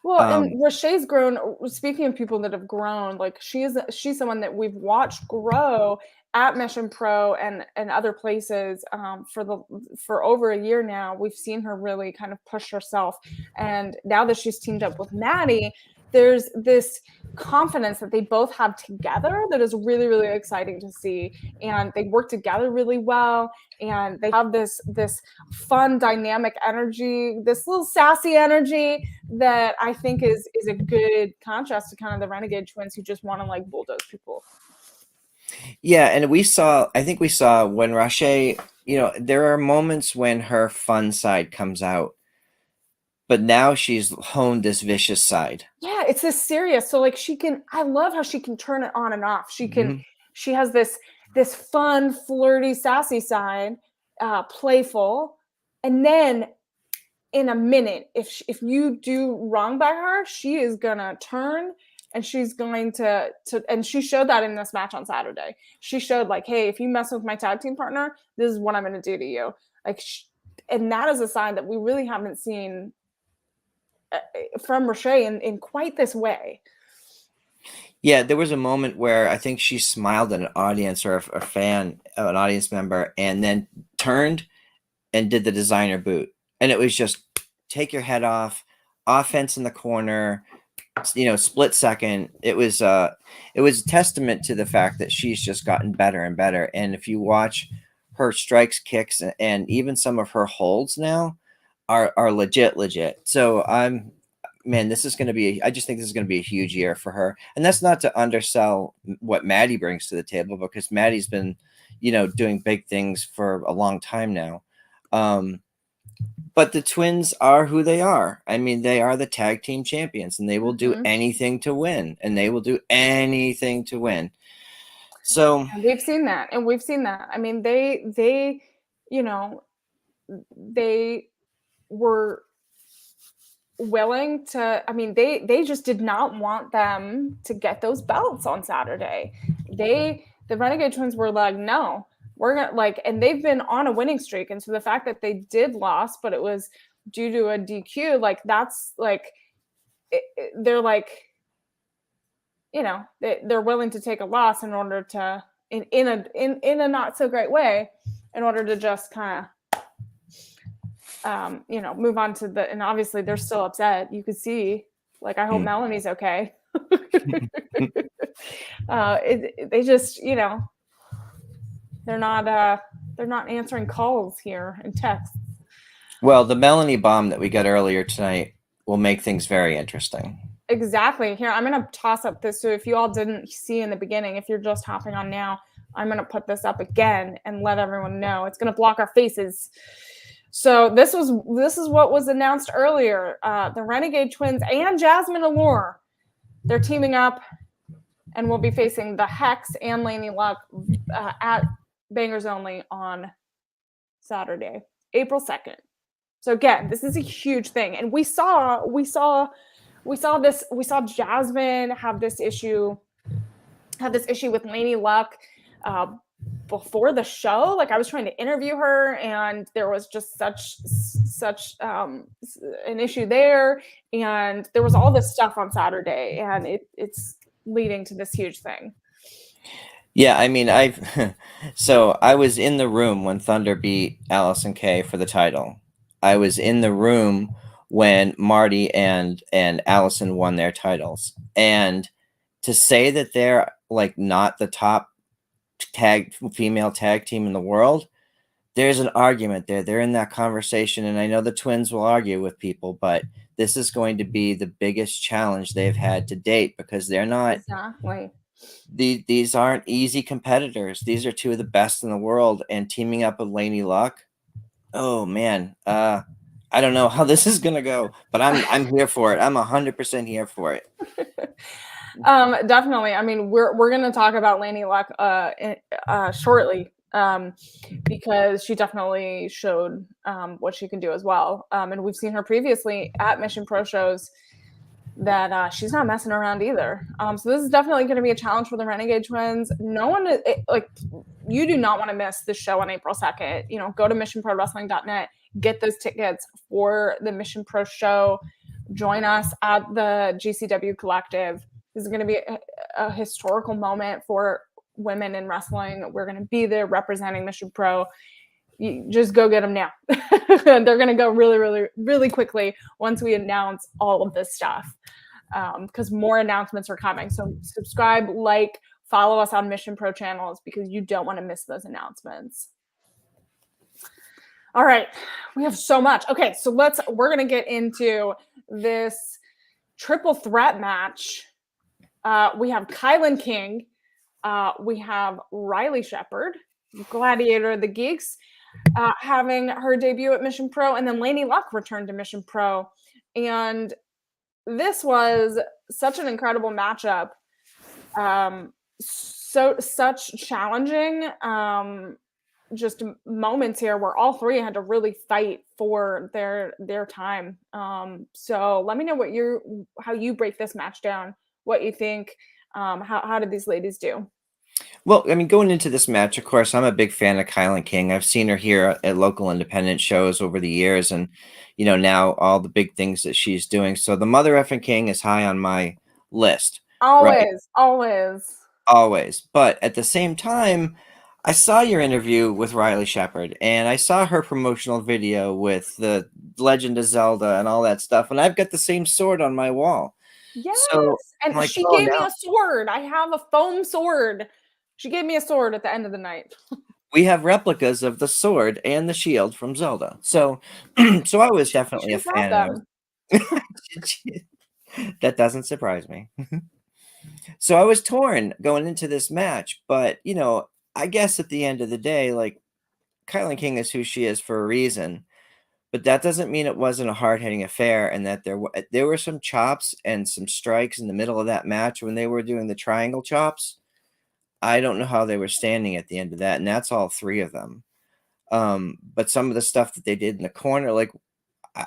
Well, and Roche's grown. Speaking of people that have grown, like she's someone that we've watched grow at Mission Pro and other places for over a year now. We've seen her really kind of push herself, and now that she's teamed up with Maddie, there's this confidence that they both have together that is really, really exciting to see. And they work together really well. And they have this fun, dynamic energy, this little sassy energy that I think is a good contrast to kind of the Renegade Twins who just want to like bulldoze people. Yeah, and I think we saw when Roche, there are moments when her fun side comes out. But now she's honed this vicious side. Yeah, it's this serious. So like I love how she can turn it on and off. She has this fun, flirty, sassy side, playful. And then in a minute, if you do wrong by her, she is gonna turn and she's going to and she showed that in this match on Saturday. She showed like, hey, if you mess with my tag team partner, this is what I'm gonna do to you. Like, and that is a sign that we really haven't seen from Roche in quite this way. Yeah, there was a moment where I think she smiled at an audience or a fan, an audience member, and then turned and did the designer boot. And it was just take your head off, offense in the corner, split second. It was a testament to the fact that she's just gotten better and better. And if you watch her strikes, kicks, and even some of her holds now are legit. So I just think this is going to be a huge year for her. And that's not to undersell what Maddie brings to the table, because Maddie's been, doing big things for a long time now. But the Twins are who they are. I mean, they are the tag team champions, and they will do anything to win, So and we've seen that. I mean, they were willing to, I mean, they just did not want them to get those belts on Saturday. The Renegade Twins were like, no, we're gonna like, and they've been on a winning streak. And so the fact that they did lose, but it was due to a DQ, like that's like, they're like, you know, they're willing to take a loss in order to, in a not so great way, in order to just kind of, you know, move on to and obviously they're still upset. You could see, like, I hope Melanie's okay. They just, you know, they're not answering calls here and texts. Well, the Melanie bomb that we got earlier tonight will make things very interesting. Exactly. Here, I'm going to toss up this. So if you all didn't see in the beginning, if you're just hopping on now, I'm going to put this up again and let everyone know. It's going to block our faces. So this is what was announced earlier. The Renegade Twins and Jasmine Allure, they're teaming up and will be facing the Hex and Laney Luck at Bangers Only on Saturday, April 2nd. So again, this is a huge thing. And we saw Jasmine have this issue with Laney Luck before the show. Like, I was trying to interview her and there was just such an issue there, and there was all this stuff on Saturday, and it's leading to this huge thing. Yeah, I mean, so I was in the room when Thunder beat Allison Kay for the title. I was in the room when Marty and Allison won their titles. And to say that they're like not the top female tag team in the world, there's an argument there. They're in that conversation, and I know the Twins will argue with people, but this is going to be the biggest challenge they've had to date, because they're not Exactly. These aren't easy competitors. These are two of the best in the world, and teaming up with Laney Luck, oh man, I don't know how this is gonna go, but I'm here for it. I'm 100% here for it. Definitely. I mean, we're gonna talk about Laney Luck shortly, because she definitely showed what she can do as well. And we've seen her previously at Mission Pro shows that she's not messing around either. So this is definitely going to be a challenge for the Renegade Twins. No one you do not want to miss this show on April 2nd. You know, go to missionprowrestling.net, get those tickets for the Mission Pro show. Join us at the GCW Collective. This is going to be a historical moment for women in wrestling. We're going to be there representing Mission Pro. You just go get them now. They're going to go really, really, really quickly once we announce all of this stuff, because more announcements are coming. So subscribe, like, follow us on Mission Pro channels, because you don't want to miss those announcements. All right, we have so much. Okay, so we're going to get into this triple threat match. We have Kylan King. We have Riley Shepard, Gladiator of the Geeks, having her debut at Mission Pro, and then Laney Luck returned to Mission Pro. And this was such an incredible matchup. Such challenging just moments here where all three had to really fight for their time. So let me know how you break this match down, what you think. How did these ladies do? Well, I mean, going into this match, of course, I'm a big fan of Kylan King. I've seen her here at local independent shows over the years, and, you know, now all the big things that she's doing. So the Mother Effing King is high on my list. Always. But at the same time, I saw your interview with Riley Shepard, and I saw her promotional video with the Legend of Zelda and all that stuff, and I've got the same sword on my wall. Yes, So, and like, she gave me a sword. I have a foam sword. She gave me a sword at the end of the night. We have replicas of the sword and the shield from Zelda. So I was definitely a fan of it. That doesn't surprise me. So I was torn going into this match, but, you know, I guess at the end of the day, like, Kylan King is who she is for a reason, but that doesn't mean it wasn't a hard-hitting affair, and that there were some chops and some strikes in the middle of that match when they were doing the triangle chops. I don't know how they were standing at the end of that, and that's all three of them. But some of the stuff that they did in the corner, like,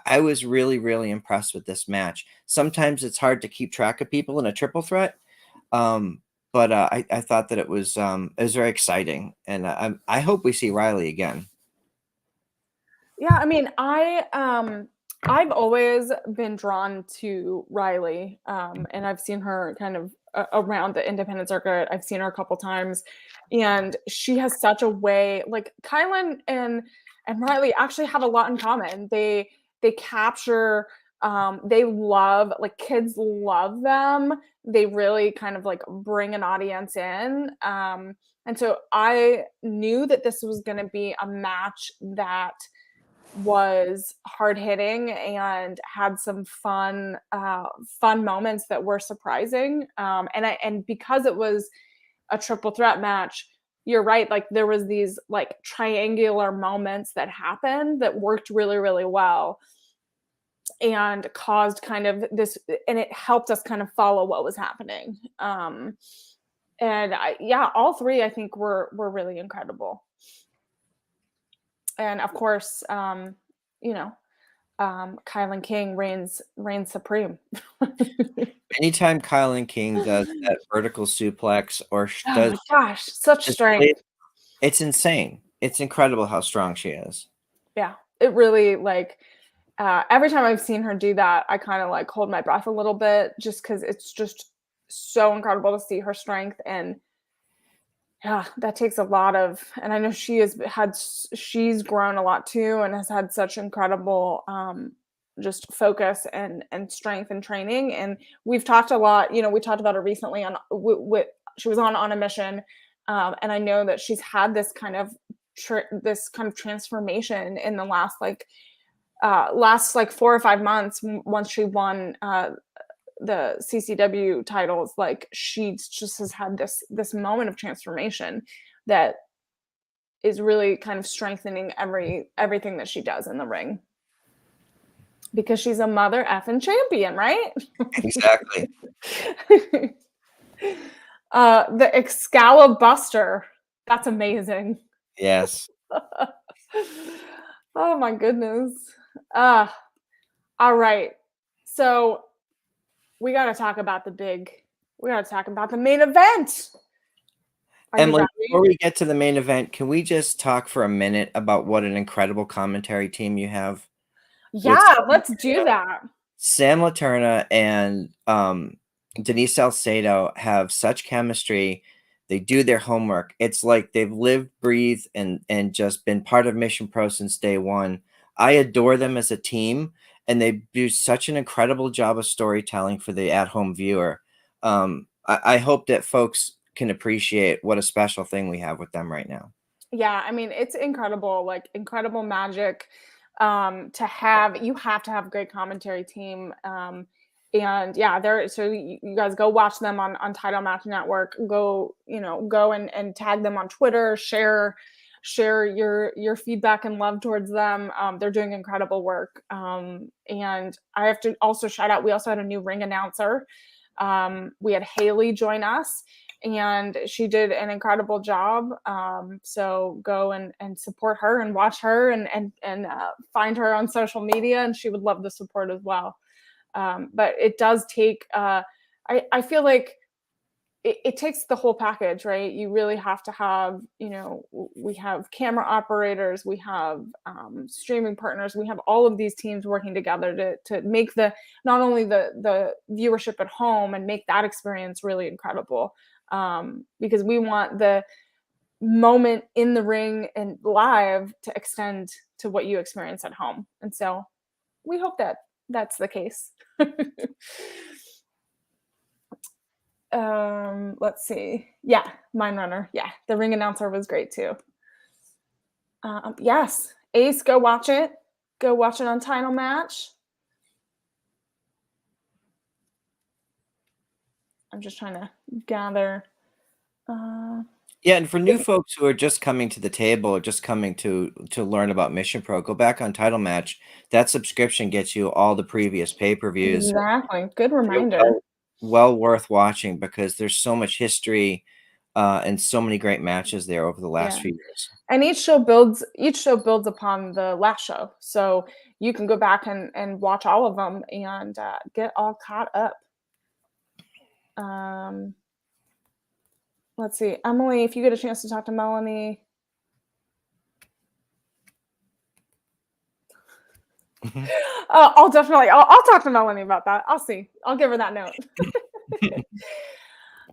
I was really, really impressed with this match. Sometimes it's hard to keep track of people in a triple threat, but I thought that it was very exciting, and I hope we see Riley again. Yeah, I mean, I've always been drawn to Riley, and I've seen her kind of around the independent circuit. I've seen her a couple times, and she has such a way. Like Kylan and Riley actually have a lot in common. They capture. They love, like, kids love them. They really kind of like bring an audience in. And so I knew that this was going to be a match that was hard hitting and had some fun moments that were surprising. And because it was a triple threat match, you're right, like there was these like triangular moments that happened that worked really, really well and caused kind of this, and it helped us kind of follow what was happening. And yeah, all three I think were really incredible. And of course, Kylan King reigns supreme. Anytime Kylan King does that vertical suplex or Oh does my gosh, such strength. it's insane. It's incredible how strong she is. Yeah, it really, like, every time I've seen her do that, I kind of like hold my breath a little bit just because it's just so incredible to see her strength. And yeah, that takes a lot of, and I know she's grown a lot too and has had such incredible just focus and strength and training. And we've talked a lot, we talked about her recently on she was on a mission, and I know that she's had this kind of transformation in the last 4 or 5 months once she won the CCW titles. Like, she just has had this moment of transformation that is really kind of strengthening everything that she does in the ring, because she's a mother effing champion, right? Exactly. The Excalibuster, that's amazing. Yes. Oh my goodness. All right, so we got to talk about the main event. Emily, before we get to the main event, can we just talk for a minute about what an incredible commentary team you have? Yeah, let's do that. Sam Laterna and Denise Salcedo have such chemistry. They do their homework. It's like they've lived, breathed, and just been part of Mission Pro since day one. I adore them as a team, and they do such an incredible job of storytelling for the at-home viewer. I hope that folks can appreciate what a special thing we have with them right now. Yeah, I mean, it's incredible, like incredible magic to have. You have to have a great commentary team. And yeah, so you guys go watch them on Title Match Network. Go and tag them on Twitter, share your feedback and love towards them. They're doing incredible work. And I have to also shout out, we also had a new ring announcer. We had Haley join us, and she did an incredible job. So go and support her and watch her and find her on social media, and she would love the support as well. But it does take, I feel like it takes the whole package, right? You really have to have, we have camera operators, we have streaming partners, we have all of these teams working together to make not only the viewership at home and make that experience really incredible, because we want the moment in the ring and live to extend to what you experience at home. And so we hope that that's the case. Let's see. Yeah, Mind Runner. Yeah, the ring announcer was great too. Yes, Ace, go watch it. Go watch it on Title Match. I'm just trying to gather. Yeah, and for new folks who are just coming to the table or just coming to learn about Mission Pro, go back on Title Match. That subscription gets you all the previous pay-per-views. Exactly. Good reminder. Well worth watching, because there's so much history and so many great matches there over the last few years. And each show builds upon the last show. So you can go back and watch all of them and get all caught up. Let's see, Emily, if you get a chance to talk to Melanie. I'll talk to Melanie about that. I'll see. I'll give her that note.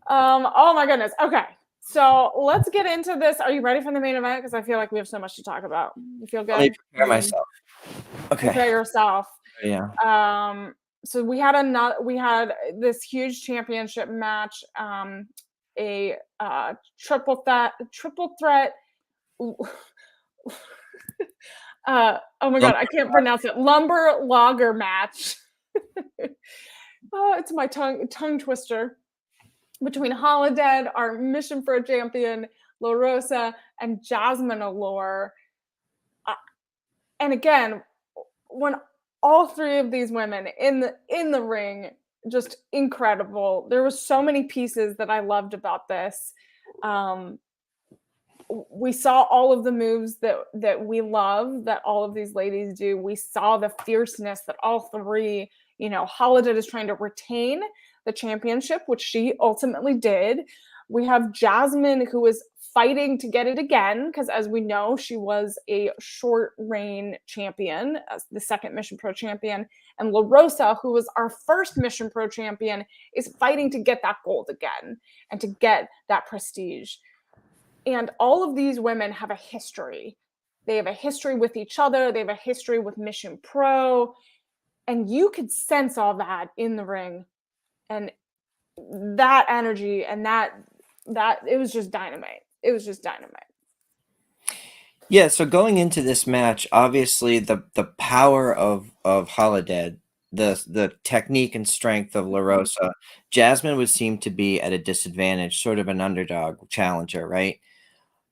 Oh my goodness. Okay. So let's get into this. Are you ready for the main event? Because I feel like we have so much to talk about. You feel good? Let me prepare myself. Okay. Prepare yourself. Yeah. So we had this huge championship match, a triple threat. Oh my God, I can't pronounce it. Lumber logger match. Oh, it's my tongue twister. Between Holiday, our Mission Pro champion, La Rosa, and Jasmine Allure. And again, when all three of these women in the ring, just incredible. There was so many pieces that I loved about this. We saw all of the moves that we love, that all of these ladies do. We saw the fierceness that all three, Holiday is trying to retain the championship, which she ultimately did. We have Jasmine, who is fighting to get it again, because as we know, she was a short reign champion, as the second Mission Pro champion. And La Rosa, who was our first Mission Pro champion, is fighting to get that gold again and to get that prestige. And all of these women have a history. They have a history with each other. They have a history with Mission Pro. And you could sense all that in the ring. And that energy and that it was just dynamite. It was just dynamite. Yeah, so going into this match, obviously the power of Holiday, the technique and strength of La Rosa, Jasmine would seem to be at a disadvantage, sort of an underdog challenger, right?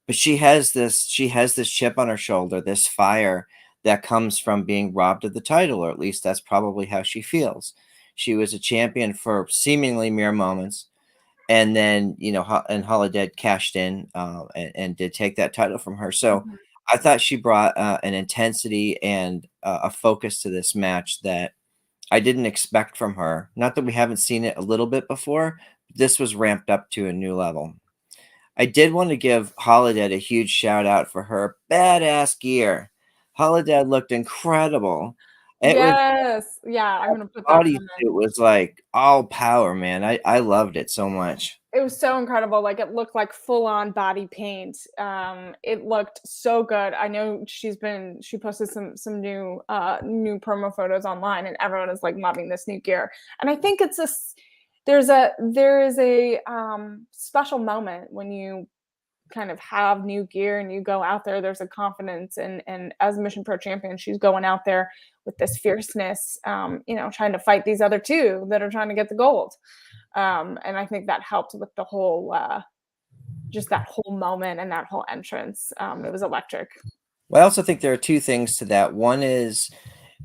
But she has this chip on her shoulder, this fire that comes from being robbed of the title, or at least that's probably how she feels. She was a champion for seemingly mere moments. And then, and Holiday cashed in and did take that title from her. So I thought she brought an intensity and a focus to this match that I didn't expect from her. Not that we haven't seen it a little bit before. But this was ramped up to a new level. I did want to give Holiday a huge shout out for her badass gear. Holiday looked incredible. Yes. Yeah, I'm going to put that bodysuit was like all power, man. I loved it so much. It was so incredible. Like, it looked like full-on body paint. It looked so good. I know she posted some new promo photos online, and everyone is like loving this new gear. And I think there is a special moment when you kind of have new gear and you go out there. There's a confidence, and as Mission Pro champion, she's going out there with this fierceness, trying to fight these other two that are trying to get the gold. And I think that helped with the whole, just that whole moment and that whole entrance. It was electric. Well, I also think there are two things to that. One is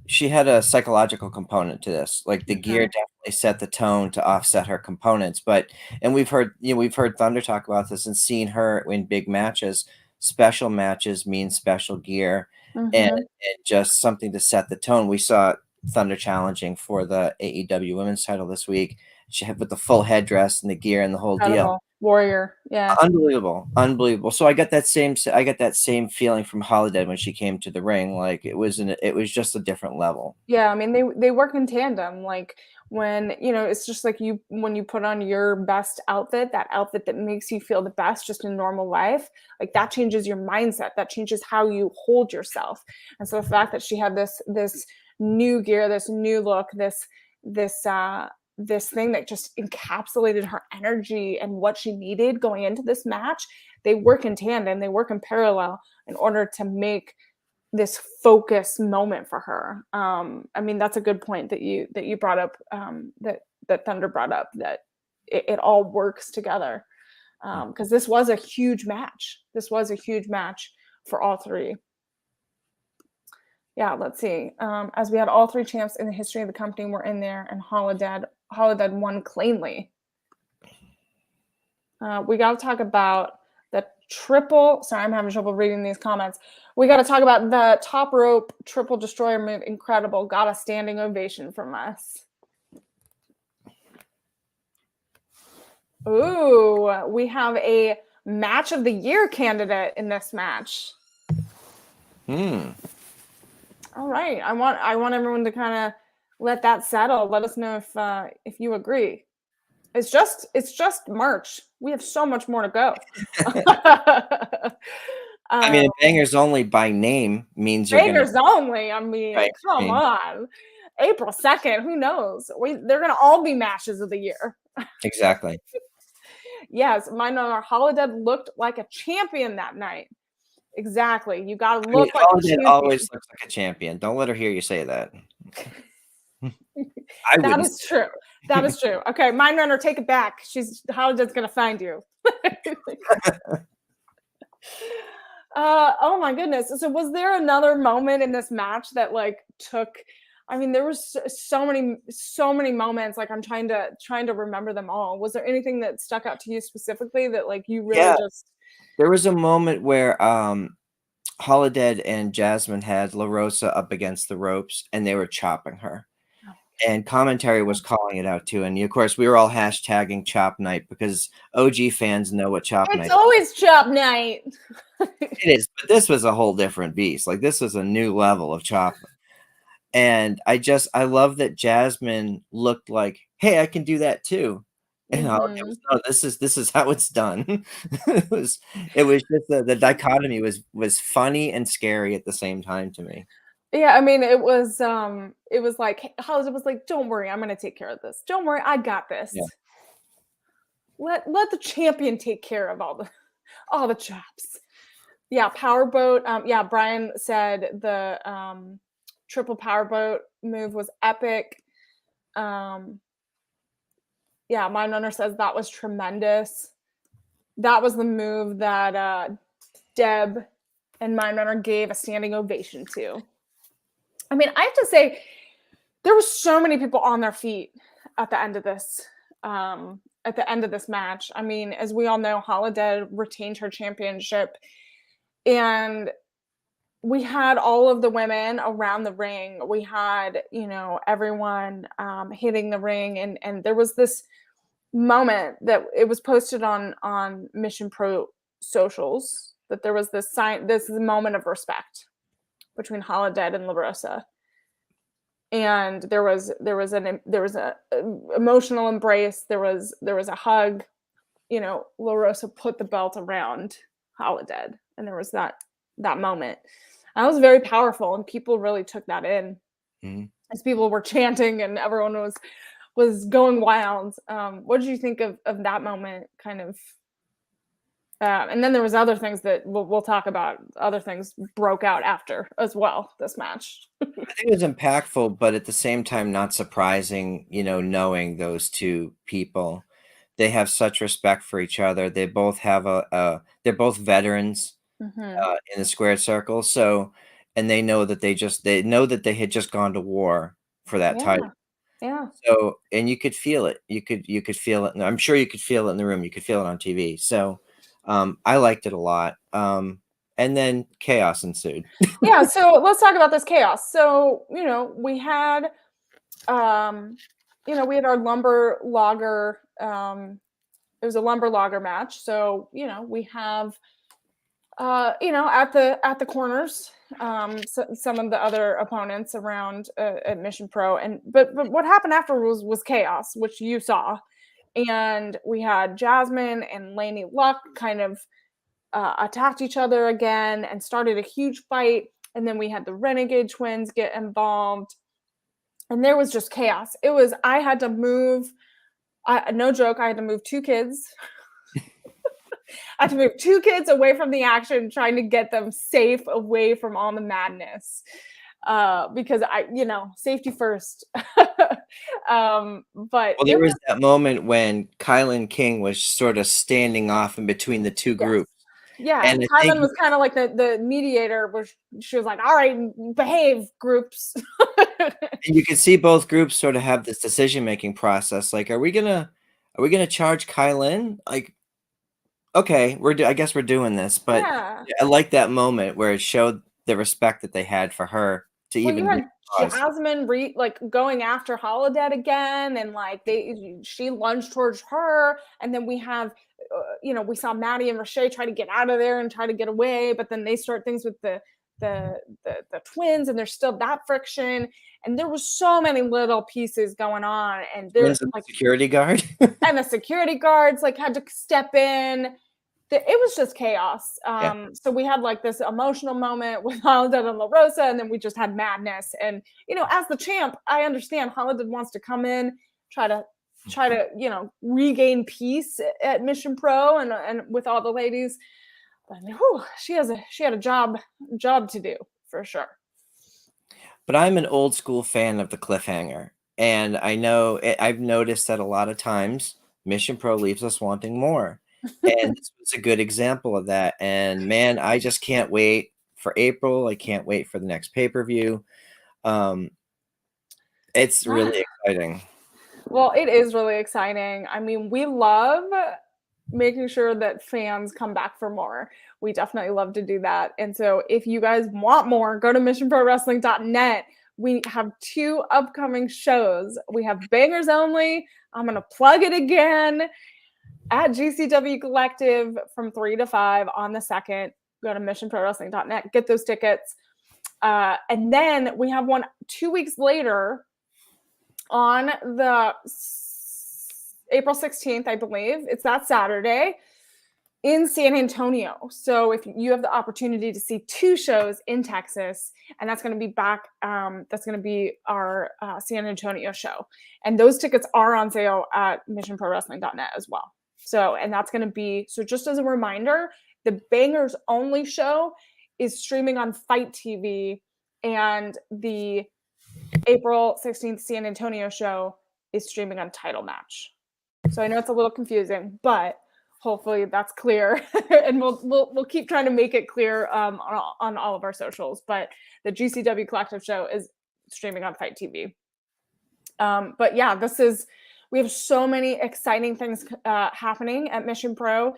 she had a psychological component to this. Like, the gear definitely set the tone to offset her components. And we've heard Thunder talk about this and seen her in big matches. Special matches mean special gear and just something to set the tone. We saw Thunder challenging for the AEW Women's title this week. She had with the full headdress and the gear and the whole deal. Warrior, yeah, unbelievable. So I got that same feeling from Holiday when she came to the ring. Like, it was just a different level. Yeah, I mean, they work in tandem. Like, when it's just like when you put on your best outfit, that outfit that makes you feel the best just in normal life, like, that changes your mindset, that changes how you hold yourself. And so the fact that she had this new gear, this new look, this thing that just encapsulated her energy and what she needed going into this match, they work in tandem, they work in parallel in order to make this focus moment for her. I mean, that's a good point that you brought up, that Thunder brought up, that it all works together. Because this was a huge match. This was a huge match for all three. Yeah, let's see. As we had all three champs in the history of the company were in there, and Holiday won cleanly. We got to talk about the Sorry, I'm having trouble reading these comments. We got to talk about the top rope triple destroyer move. Incredible. Got a standing ovation from us. Ooh, we have a match of the year candidate in this match. All right. I want everyone to kind of let that settle. Let us know if you agree. It's just March. We have so much more to go. I mean, bangers only by name means you're bangers gonna, only. I mean, right, come on. April 2nd, who knows? They're gonna all be matches of the year. exactly. Yes, mine on our holiday looked like a champion that night. Exactly. You gotta I mean, look like a Holiday champion. always looks like a champion. Don't let her hear you say that. I That wouldn't. is true. That is true. Okay, Mind Runner, take it back. Holiday's gonna find you. Oh my goodness. So was there another moment in this match that like took, I mean, there was so many moments, like I'm trying to remember them all. Was there anything that stuck out to you specifically that like you really Yeah. just There was a moment where Holiday and Jasmine had La Rosa up against the ropes and they were chopping her. And commentary was calling it out too. And of course, we were all hashtagging Chop Night because OG fans know what Chop Night It's is. always Chop Night. It is, but this was a whole different beast. Like this was a new level of Chop. And I love that Jasmine looked like, hey, I can do that too. And Holiday was, no, this is how it's done. it was just the dichotomy was funny and scary at the same time to me. Yeah, I mean, it was like Holiday was like, "Don't worry, I'm gonna take care of this. Don't worry, I got this. Yeah. Let the champion take care of all the chops." Yeah, powerboat. Yeah, Brian said the triple powerboat move was epic. Yeah, Mind Runner says that was tremendous. That was the move that Deb and Mind Runner gave a standing ovation to. I mean, I have to say, there were so many people on their feet at the end of this. At the end of this match, I mean, as we all know, Holiday retained her championship, and we had all of the women around the ring. We had, everyone hitting the ring, and there was this moment that it was posted on Mission Pro socials that there was this moment of respect between Holiday and La Rosa. And there was a emotional embrace. There was a hug. La Rosa put the belt around Holiday, and there was that moment. That was very powerful, and people really took that in as people were chanting and everyone was going wild. What did you think of that moment? Kind of. And then there was other things that we'll talk about. Other things broke out after as well, this match. I think it was impactful, but at the same time, not surprising, knowing those two people. They have such respect for each other. They both have they're both veterans in the squared circle. So, and they know that they had just gone to war for that title. Yeah. So, and you could feel it. You could feel it. I'm sure you could feel it in the room. You could feel it on TV. So, I liked it a lot. And then chaos ensued. Yeah. So let's talk about this chaos. So, we had, we had our lumber logger. It was a lumber logger match. So, we have, at the corners, some of the other opponents around at Mission Pro, but what happened after was chaos, which you saw, and we had Jasmine and Lainey Luck kind of attacked each other again and started a huge fight, and then we had the Renegade twins get involved, and there was just chaos. I had to move. No joke, I had to move two kids. I had to move two kids away from the action, trying to get them safe away from all the madness. Because safety first. But there was that moment when Kylan King was sort of standing off in between the two groups. Yeah, and Kylan was kind of like the mediator, where she was like, "All right, behave, groups." And you can see both groups sort of have this decision-making process. Like, are we gonna charge Kylan? Like, okay, I guess we're doing this, but Yeah. I like that moment where it showed the respect that they had for her to Well, you even had pause. Jasmine like going after Holiday again, and like she lunged towards her, and then we have, we saw Maddie and Rashay try to get out of there and try to get away, but then they start things with the twins, and there's still that friction, and there was so many little pieces going on, and there's When's the like, security guard? and the security guards like had to step in. It was just chaos. So we had like this emotional moment with Holiday and La Rosa, and then we just had madness. And as the champ, I understand Holiday wants to come in, try to regain peace at Mission Pro and with all the ladies. But she had a job to do for sure. But I'm an old school fan of the cliffhanger, and I know I've noticed that a lot of times Mission Pro leaves us wanting more. And this was a good example of that. And man, I just can't wait for April. I can't wait for the next pay-per-view. It's really exciting. Well, it is really exciting. I mean, we love making sure that fans come back for more. We definitely love to do that. And so if you guys want more, go to missionprowrestling.net. We have 2 upcoming shows. We have Bangers Only. I'm going to plug it again. At GCW Collective from 3 to 5 on the 2nd. Go to missionprowrestling.net, get those tickets. And then we have one 2 weeks later on the April 16th, I believe. It's that Saturday in San Antonio. So if you have the opportunity to see 2 shows in Texas, and that's going to be back, that's going to be our San Antonio show. And those tickets are on sale at missionprowrestling.net as well. So, and that's going to be, so just as a reminder, the Bangers Only show is streaming on Fight TV, and the April 16th San Antonio show is streaming on Title Match. So I know it's a little confusing, but hopefully that's clear. And we'll keep trying to make it clear on all of our socials. But the GCW Collective show is streaming on Fight TV. But yeah, we have so many exciting things happening at Mission Pro.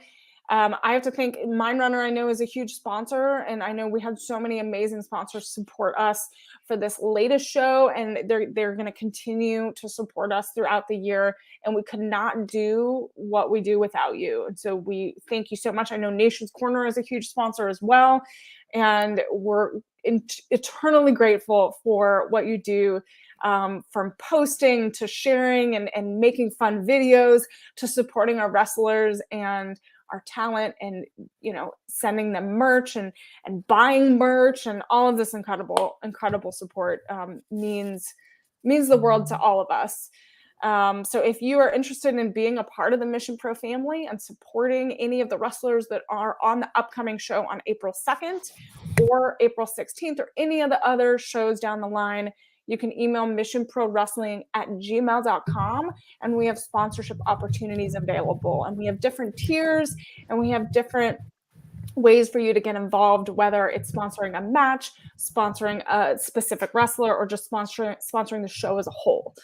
I have to thank Mindrunner. I know is a huge sponsor, and I know we had so many amazing sponsors support us for this latest show, and they're going to continue to support us throughout the year. And we could not do what we do without you. And so we thank you so much. I know Nation's Corner is a huge sponsor as well, and we're eternally grateful for what you do. From posting to sharing and making fun videos to supporting our wrestlers and our talent, and sending them merch and buying merch, and all of this incredible support means the world to all of us. So if you are interested in being a part of the Mission Pro family and supporting any of the wrestlers that are on the upcoming show on April 2nd or April 16th or any of the other shows down the line, you can email missionprowrestling@gmail.com, and we have sponsorship opportunities available. And we have different tiers, and we have different ways for you to get involved, whether it's sponsoring a match, sponsoring a specific wrestler, or just sponsoring the show as a whole.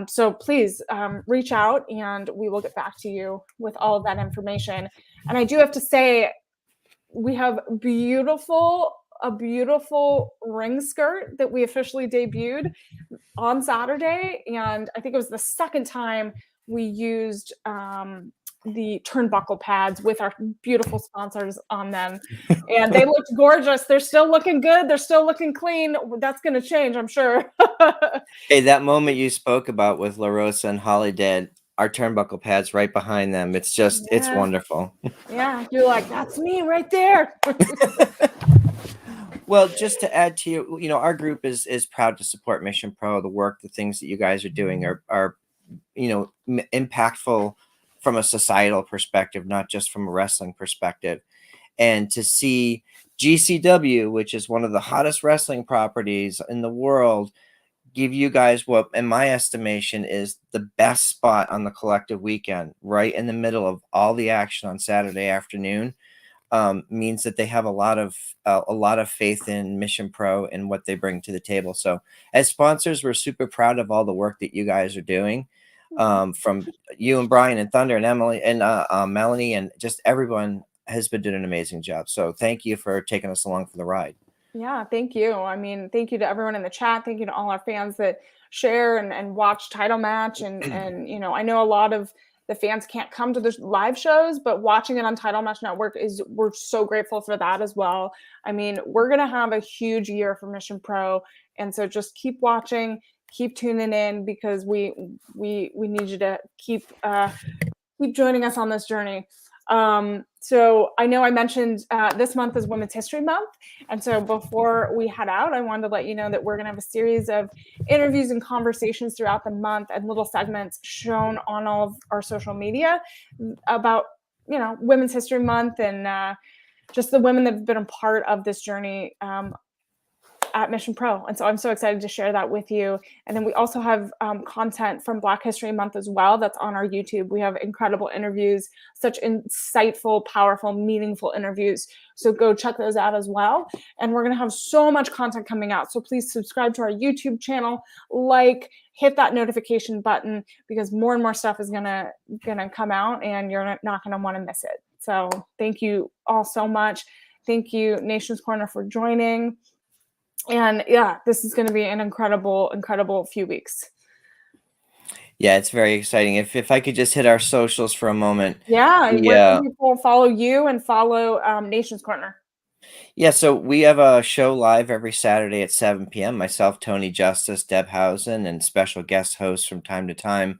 So please reach out, and we will get back to you with all of that information. And I do have to say, we have a beautiful ring skirt that we officially debuted on Saturday. And I think it was the second time we used the turnbuckle pads with our beautiful sponsors on them. And they looked gorgeous. They're still looking good. They're still looking clean. That's going to change, I'm sure. Hey, that moment you spoke about with La Rosa and Holiday, our turnbuckle pads right behind them. It's just, it's wonderful. Yeah, you're like, that's me right there. Well, just to add to you, our group is proud to support Mission Pro. The work, the things that you guys are doing are impactful from a societal perspective, not just from a wrestling perspective. And to see GCW, which is one of the hottest wrestling properties in the world, give you guys what, in my estimation, is the best spot on the collective weekend, right in the middle of all the action on Saturday afternoon, means that they have a lot of faith in Mission Pro and what they bring to the table. So as sponsors, we're super proud of all the work that you guys are doing. from you and Brian and Thunder and Emily and Melanie, and just everyone has been doing an amazing job. So thank you for taking us along for the ride. Yeah, thank you. I mean, thank you to everyone in the chat. Thank you to all our fans that share and watch Title Match. And you know, I know a lot of the fans can't come to the live shows, but watching it on Title Match Network we're so grateful for that as well. I mean, we're gonna have a huge year for Mission Pro, and so just keep watching, keep tuning in, because we need you to keep joining us on this journey. So I know I mentioned this month is Women's History Month. And so before we head out, I wanted to let you know that we're going to have a series of interviews and conversations throughout the month and little segments shown on all of our social media about, you know, Women's History Month and just the women that have been a part of this journey at Mission Pro. And so I'm so excited to share that with you. And then we also have content from Black History Month as well that's on our YouTube. We have incredible interviews, such insightful, powerful, meaningful interviews. So go check those out as well. And we're going to have so much content coming out. So please subscribe to our YouTube channel, hit that notification button, because more and more stuff is gonna come out and you're not going to want to miss it. So thank you all so much. Thank you, Nation's Corner, for joining. And yeah, this is going to be an incredible few weeks. Yeah, it's very exciting. If I could just hit our socials for a moment. Yeah, where can people follow you and follow Nation's Corner? Yeah, so we have a show live every Saturday at 7 p.m. Myself, Tony Justice, Deb Housen, and special guest hosts from time to time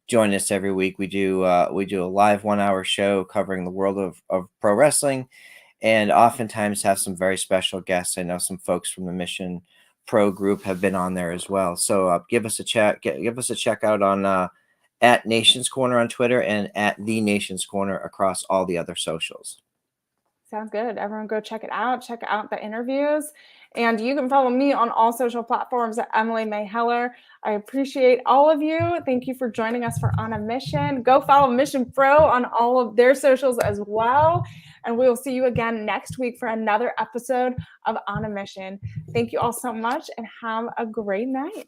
join us every week. We do a live 1-hour show covering the world of pro wrestling, and oftentimes have some very special guests. I know some folks from the Mission Pro group have been on there as well. So give us a check out on at Nation's Corner on Twitter and at The Nation's Corner across all the other socials. Sounds good. Everyone go check it out. Check out the interviews. And you can follow me on all social platforms at Emily Mae Heller. I appreciate all of you. Thank you for joining us for On a Mission. Go follow Mission Pro on all of their socials as well. And we will see you again next week for another episode of On a Mission. Thank you all so much and have a great night.